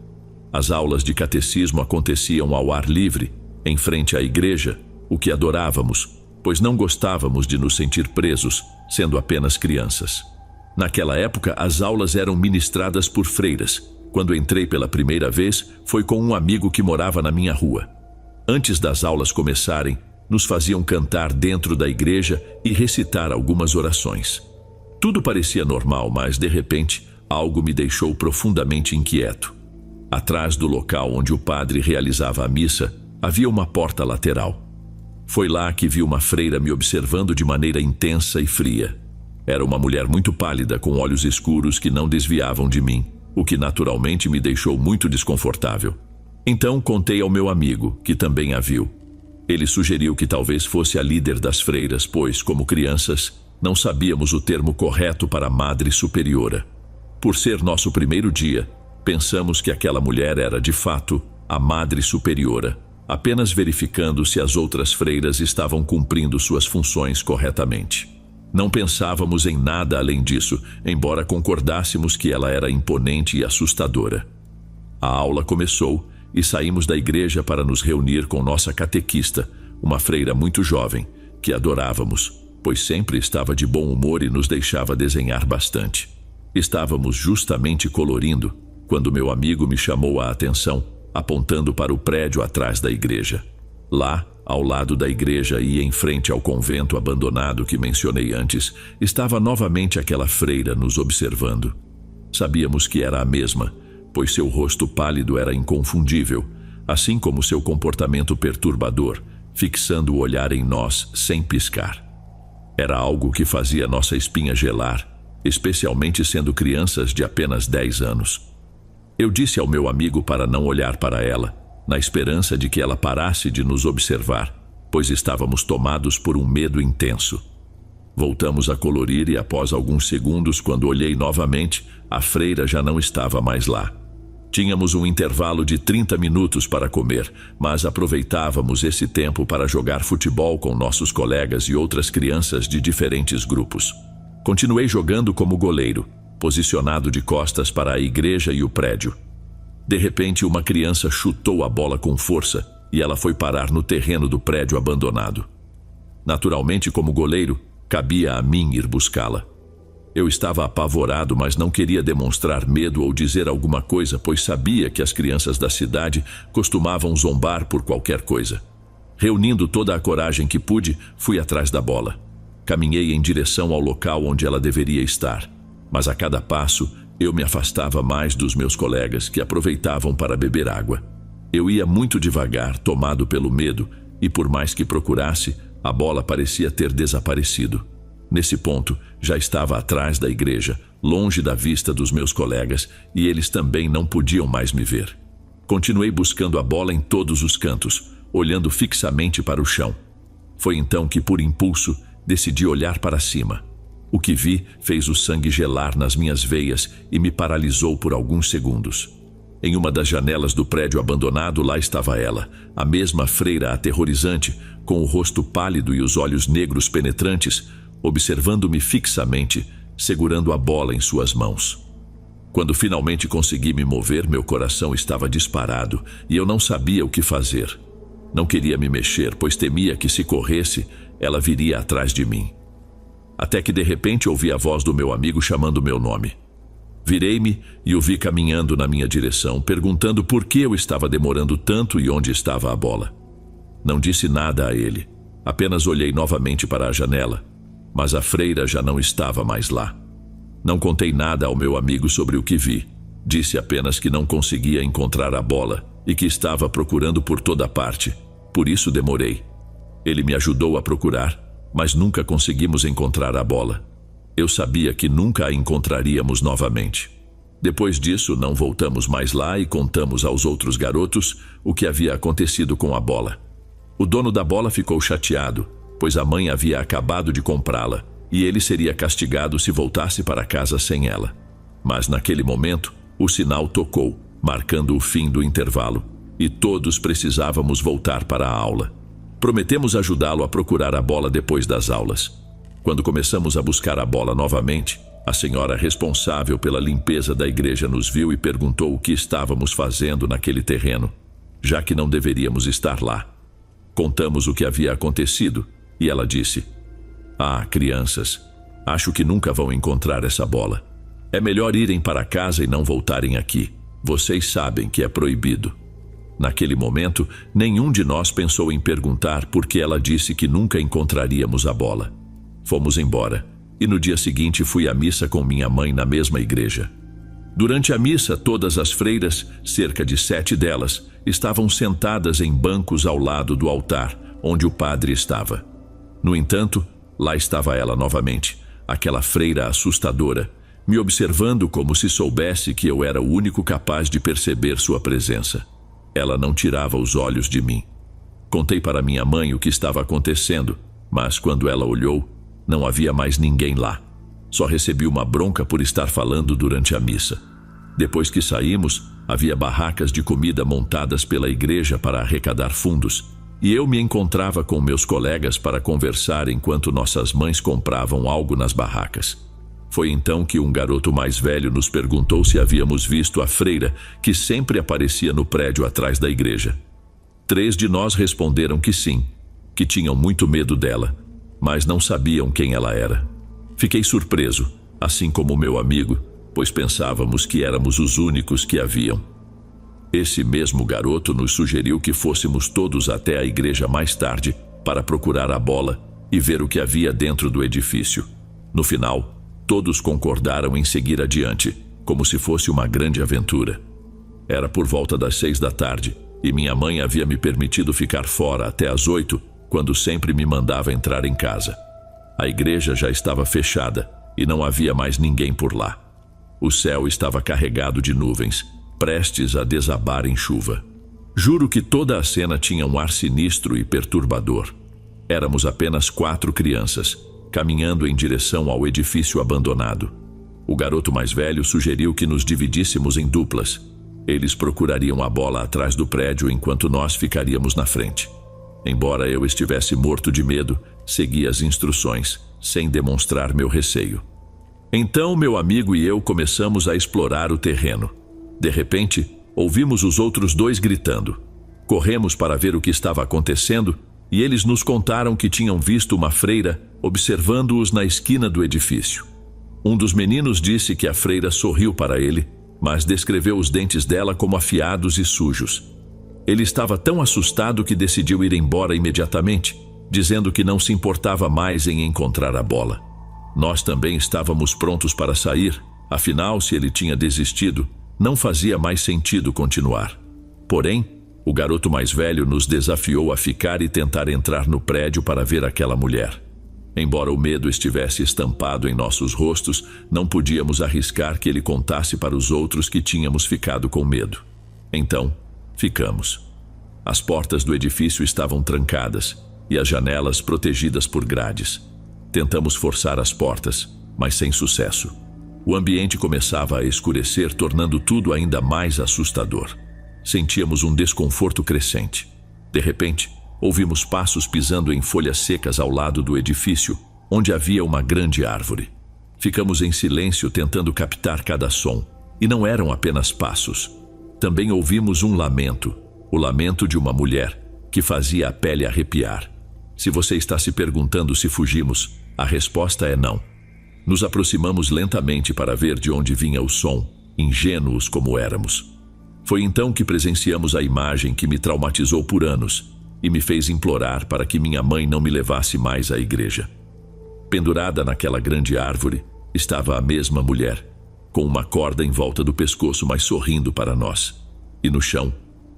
As aulas de catecismo aconteciam ao ar livre, em frente à igreja, o que adorávamos, pois não gostávamos de nos sentir presos, sendo apenas crianças. Naquela época, as aulas eram ministradas por freiras. Quando entrei pela primeira vez, foi com um amigo que morava na minha rua. Antes das aulas começarem, nos faziam cantar dentro da igreja e recitar algumas orações. Tudo parecia normal, mas, de repente, algo me deixou profundamente inquieto. Atrás do local onde o padre realizava a missa, havia uma porta lateral. Foi lá que vi uma freira me observando de maneira intensa e fria. Era uma mulher muito pálida, com olhos escuros que não desviavam de mim, o que naturalmente me deixou muito desconfortável. Então contei ao meu amigo, que também a viu. Ele sugeriu que talvez fosse a líder das freiras, pois, como crianças, não sabíamos o termo correto para Madre Superiora. Por ser nosso primeiro dia, pensamos que aquela mulher era, de fato, a Madre Superiora, apenas verificando se as outras freiras estavam cumprindo suas funções corretamente. Não pensávamos em nada além disso, embora concordássemos que ela era imponente e assustadora. A aula começou e saímos da igreja para nos reunir com nossa catequista, uma freira muito jovem, que adorávamos, pois sempre estava de bom humor e nos deixava desenhar bastante. Estávamos justamente colorindo, quando meu amigo me chamou a atenção, apontando para o prédio atrás da igreja. Lá, ao lado da igreja e em frente ao convento abandonado que mencionei antes, estava novamente aquela freira nos observando. Sabíamos que era a mesma, pois seu rosto pálido era inconfundível, assim como seu comportamento perturbador, fixando o olhar em nós sem piscar. Era algo que fazia nossa espinha gelar, especialmente sendo crianças de apenas 10 anos. Eu disse ao meu amigo para não olhar para ela, na esperança de que ela parasse de nos observar, pois estávamos tomados por um medo intenso. Voltamos a colorir e após alguns segundos, quando olhei novamente, a freira já não estava mais lá. Tínhamos um intervalo de 30 minutos para comer, mas aproveitávamos esse tempo para jogar futebol com nossos colegas e outras crianças de diferentes grupos. Continuei jogando como goleiro, posicionado de costas para a igreja e o prédio. De repente, uma criança chutou a bola com força e ela foi parar no terreno do prédio abandonado. Naturalmente, como goleiro, cabia a mim ir buscá-la. Eu estava apavorado, mas não queria demonstrar medo ou dizer alguma coisa, pois sabia que as crianças da cidade costumavam zombar por qualquer coisa. Reunindo toda a coragem que pude, fui atrás da bola. Caminhei em direção ao local onde ela deveria estar. Mas a cada passo, eu me afastava mais dos meus colegas, que aproveitavam para beber água. Eu ia muito devagar, tomado pelo medo, e por mais que procurasse, a bola parecia ter desaparecido. Nesse ponto, já estava atrás da igreja, longe da vista dos meus colegas, e eles também não podiam mais me ver. Continuei buscando a bola em todos os cantos, olhando fixamente para o chão. Foi então que, por impulso, decidi olhar para cima. O que vi fez o sangue gelar nas minhas veias e me paralisou por alguns segundos. Em uma das janelas do prédio abandonado, lá estava ela, a mesma freira aterrorizante, com o rosto pálido e os olhos negros penetrantes, observando-me fixamente, segurando a bola em suas mãos. Quando finalmente consegui me mover, meu coração estava disparado e eu não sabia o que fazer. Não queria me mexer, pois temia que, se corresse, ela viria atrás de mim. Até que de repente ouvi a voz do meu amigo chamando meu nome. Virei-me e o vi caminhando na minha direção, perguntando por que eu estava demorando tanto e onde estava a bola. Não disse nada a ele, apenas olhei novamente para a janela, mas a freira já não estava mais lá. Não contei nada ao meu amigo sobre o que vi, disse apenas que não conseguia encontrar a bola e que estava procurando por toda parte, por isso demorei. Ele me ajudou a procurar, mas nunca conseguimos encontrar a bola. Eu sabia que nunca a encontraríamos novamente. Depois disso, não voltamos mais lá e contamos aos outros garotos o que havia acontecido com a bola. O dono da bola ficou chateado, pois a mãe havia acabado de comprá-la e ele seria castigado se voltasse para casa sem ela. Mas naquele momento, o sinal tocou, marcando o fim do intervalo, e todos precisávamos voltar para a aula. Prometemos ajudá-lo a procurar a bola depois das aulas. Quando começamos a buscar a bola novamente, a senhora responsável pela limpeza da igreja nos viu e perguntou o que estávamos fazendo naquele terreno, já que não deveríamos estar lá. Contamos o que havia acontecido e ela disse: "Ah, crianças, acho que nunca vão encontrar essa bola. É melhor irem para casa e não voltarem aqui. Vocês sabem que é proibido." Naquele momento, nenhum de nós pensou em perguntar por que ela disse que nunca encontraríamos a bola. Fomos embora, e no dia seguinte fui à missa com minha mãe na mesma igreja. Durante a missa, todas as freiras, cerca de 7 delas, estavam sentadas em bancos ao lado do altar, onde o padre estava. No entanto, lá estava ela novamente, aquela freira assustadora, me observando como se soubesse que eu era o único capaz de perceber sua presença. Ela não tirava os olhos de mim. Contei para minha mãe o que estava acontecendo, mas quando ela olhou, não havia mais ninguém lá. Só recebi uma bronca por estar falando durante a missa. Depois que saímos, havia barracas de comida montadas pela igreja para arrecadar fundos, e eu me encontrava com meus colegas para conversar enquanto nossas mães compravam algo nas barracas. Foi então que um garoto mais velho nos perguntou se havíamos visto a freira que sempre aparecia no prédio atrás da igreja. 3 de nós responderam que sim, que tinham muito medo dela, mas não sabiam quem ela era. Fiquei surpreso, assim como meu amigo, pois pensávamos que éramos os únicos que a viam. Esse mesmo garoto nos sugeriu que fôssemos todos até a igreja mais tarde para procurar a bola e ver o que havia dentro do edifício. No final, todos concordaram em seguir adiante, como se fosse uma grande aventura. Era por volta das 6 da tarde, e minha mãe havia me permitido ficar fora até às 8, quando sempre me mandava entrar em casa. A igreja já estava fechada, e não havia mais ninguém por lá. O céu estava carregado de nuvens, prestes a desabar em chuva. Juro que toda a cena tinha um ar sinistro e perturbador. Éramos apenas 4 crianças, caminhando em direção ao edifício abandonado. O garoto mais velho sugeriu que nos dividíssemos em duplas. Eles procurariam a bola atrás do prédio enquanto nós ficaríamos na frente. Embora eu estivesse morto de medo, segui as instruções, sem demonstrar meu receio. Então meu amigo e eu começamos a explorar o terreno. De repente, ouvimos os outros 2 gritando. Corremos para ver o que estava acontecendo e eles nos contaram que tinham visto uma freira observando-os na esquina do edifício. Um dos meninos disse que a freira sorriu para ele, mas descreveu os dentes dela como afiados e sujos. Ele estava tão assustado que decidiu ir embora imediatamente, dizendo que não se importava mais em encontrar a bola. Nós também estávamos prontos para sair, afinal, se ele tinha desistido, não fazia mais sentido continuar. Porém, o garoto mais velho nos desafiou a ficar e tentar entrar no prédio para ver aquela mulher. Embora o medo estivesse estampado em nossos rostos, não podíamos arriscar que ele contasse para os outros que tínhamos ficado com medo. Então, ficamos. As portas do edifício estavam trancadas e as janelas protegidas por grades. Tentamos forçar as portas, mas sem sucesso. O ambiente começava a escurecer, tornando tudo ainda mais assustador. Sentíamos um desconforto crescente. De repente, ouvimos passos pisando em folhas secas ao lado do edifício, onde havia uma grande árvore. Ficamos em silêncio tentando captar cada som, e não eram apenas passos. Também ouvimos um lamento, o lamento de uma mulher, que fazia a pele arrepiar. Se você está se perguntando se fugimos, a resposta é não. Nos aproximamos lentamente para ver de onde vinha o som, ingênuos como éramos. Foi então que presenciamos a imagem que me traumatizou por anos e me fez implorar para que minha mãe não me levasse mais à igreja. Pendurada naquela grande árvore, estava a mesma mulher, com uma corda em volta do pescoço, mas sorrindo para nós. E no chão,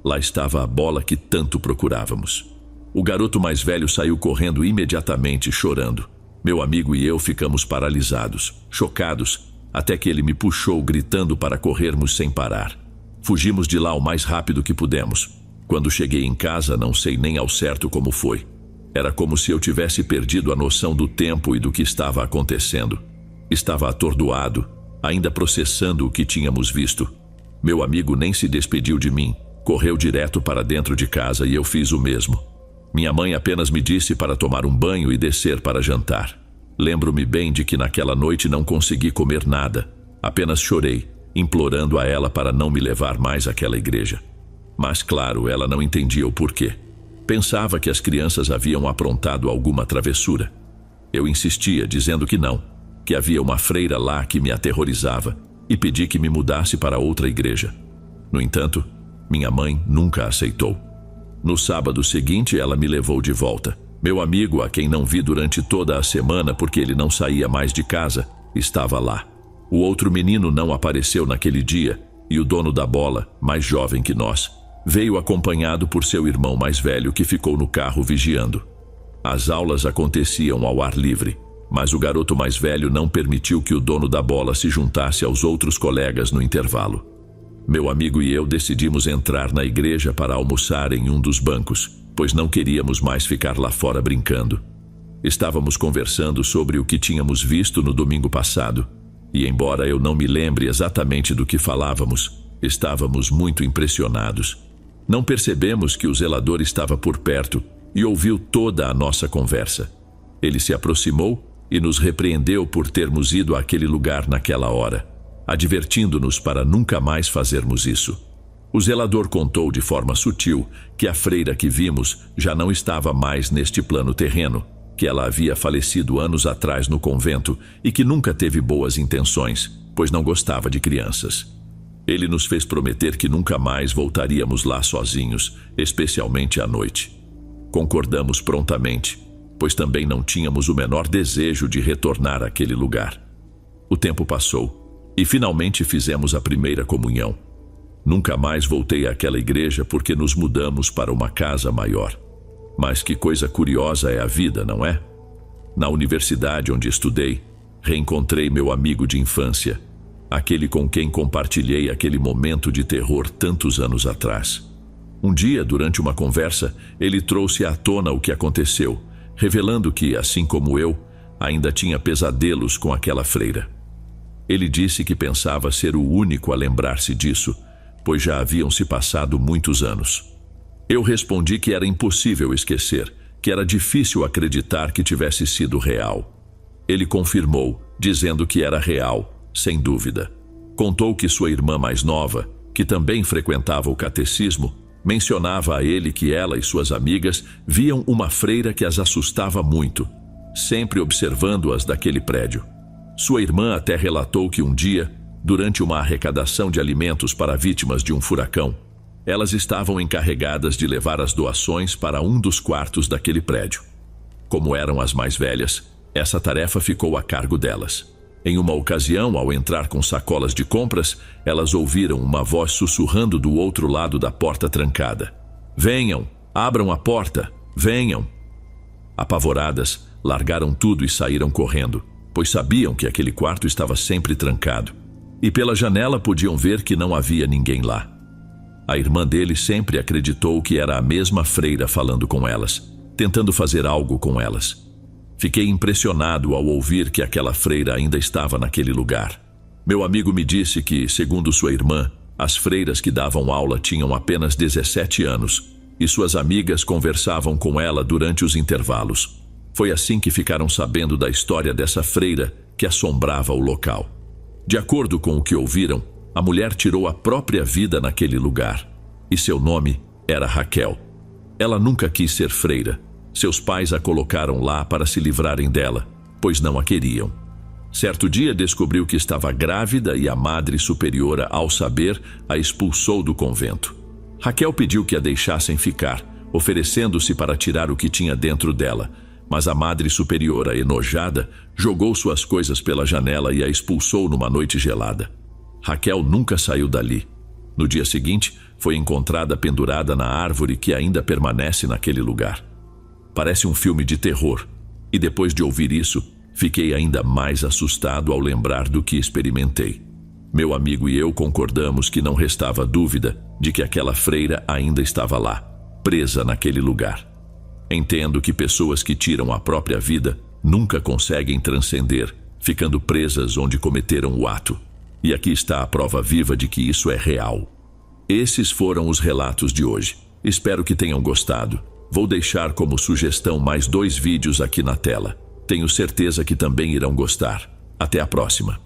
lá estava a bola que tanto procurávamos. O garoto mais velho saiu correndo imediatamente, chorando. Meu amigo e eu ficamos paralisados, chocados, até que ele me puxou, gritando para corrermos sem parar. Fugimos de lá o mais rápido que pudemos. Quando cheguei em casa, não sei nem ao certo como foi. Era como se eu tivesse perdido a noção do tempo e do que estava acontecendo. Estava atordoado, ainda processando o que tínhamos visto. Meu amigo nem se despediu de mim, correu direto para dentro de casa e eu fiz o mesmo. Minha mãe apenas me disse para tomar um banho e descer para jantar. Lembro-me bem de que naquela noite não consegui comer nada. Apenas chorei, implorando a ela para não me levar mais àquela igreja. Mas claro, ela não entendia o porquê. Pensava que as crianças haviam aprontado alguma travessura. Eu insistia, dizendo que não, que havia uma freira lá que me aterrorizava, e pedi que me mudasse para outra igreja. No entanto, minha mãe nunca aceitou. No sábado seguinte, ela me levou de volta. Meu amigo, a quem não vi durante toda a semana porque ele não saía mais de casa, estava lá. O outro menino não apareceu naquele dia, e o dono da bola, mais jovem que nós, veio acompanhado por seu irmão mais velho, que ficou no carro vigiando. As aulas aconteciam ao ar livre, mas o garoto mais velho não permitiu que o dono da bola se juntasse aos outros colegas no intervalo. Meu amigo e eu decidimos entrar na igreja para almoçar em um dos bancos, pois não queríamos mais ficar lá fora brincando. Estávamos conversando sobre o que tínhamos visto no domingo passado, e embora eu não me lembre exatamente do que falávamos, estávamos muito impressionados. Não percebemos que o zelador estava por perto e ouviu toda a nossa conversa. Ele se aproximou e nos repreendeu por termos ido àquele lugar naquela hora, advertindo-nos para nunca mais fazermos isso. O zelador contou de forma sutil que a freira que vimos já não estava mais neste plano terreno, que ela havia falecido anos atrás no convento e que nunca teve boas intenções, pois não gostava de crianças. Ele nos fez prometer que nunca mais voltaríamos lá sozinhos, especialmente à noite. Concordamos prontamente, pois também não tínhamos o menor desejo de retornar àquele lugar. O tempo passou e finalmente fizemos a primeira comunhão. Nunca mais voltei àquela igreja porque nos mudamos para uma casa maior. Mas que coisa curiosa é a vida, não é? Na universidade onde estudei, reencontrei meu amigo de infância, aquele com quem compartilhei aquele momento de terror tantos anos atrás. Um dia, durante uma conversa, ele trouxe à tona o que aconteceu, revelando que, assim como eu, ainda tinha pesadelos com aquela freira. Ele disse que pensava ser o único a lembrar-se disso, pois já haviam se passado muitos anos. Eu respondi que era impossível esquecer, que era difícil acreditar que tivesse sido real. Ele confirmou, dizendo que era real, sem dúvida. Contou que sua irmã mais nova, que também frequentava o catecismo, mencionava a ele que ela e suas amigas viam uma freira que as assustava muito, sempre observando-as daquele prédio. Sua irmã até relatou que um dia, durante uma arrecadação de alimentos para vítimas de um furacão, elas estavam encarregadas de levar as doações para um dos quartos daquele prédio. Como eram as mais velhas, Essa tarefa ficou a cargo delas. Em uma ocasião, ao entrar com sacolas de compras, elas ouviram uma voz sussurrando do outro lado da porta trancada: "Venham, abram a porta, venham." Apavoradas, largaram tudo e saíram correndo, pois sabiam que aquele quarto estava sempre trancado. E pela janela podiam ver que não havia ninguém lá. A irmã dele sempre acreditou que era a mesma freira falando com elas, tentando fazer algo com elas. Fiquei impressionado ao ouvir que aquela freira ainda estava naquele lugar. Meu amigo me disse que, segundo sua irmã, as freiras que davam aula tinham apenas 17 anos e suas amigas conversavam com ela durante os intervalos. Foi assim que ficaram sabendo da história dessa freira que assombrava o local. De acordo com o que ouviram, a mulher tirou a própria vida naquele lugar, e seu nome era Raquel. Ela nunca quis ser freira. Seus pais a colocaram lá para se livrarem dela, pois não a queriam. Certo dia descobriu que estava grávida e a Madre Superiora, ao saber, a expulsou do convento. Raquel pediu que a deixassem ficar, oferecendo-se para tirar o que tinha dentro dela, mas a Madre Superiora, enojada, jogou suas coisas pela janela e a expulsou numa noite gelada. Raquel nunca saiu dali. No dia seguinte, foi encontrada pendurada na árvore que ainda permanece naquele lugar. Parece um filme de terror, e depois de ouvir isso, fiquei ainda mais assustado ao lembrar do que experimentei. Meu amigo e eu concordamos que não restava dúvida de que aquela freira ainda estava lá, presa naquele lugar. Entendo que pessoas que tiram a própria vida nunca conseguem transcender, ficando presas onde cometeram o ato. E aqui está a prova viva de que isso é real. Esses foram os relatos de hoje. Espero que tenham gostado. Vou deixar como sugestão mais 2 vídeos aqui na tela. Tenho certeza que também irão gostar. Até a próxima.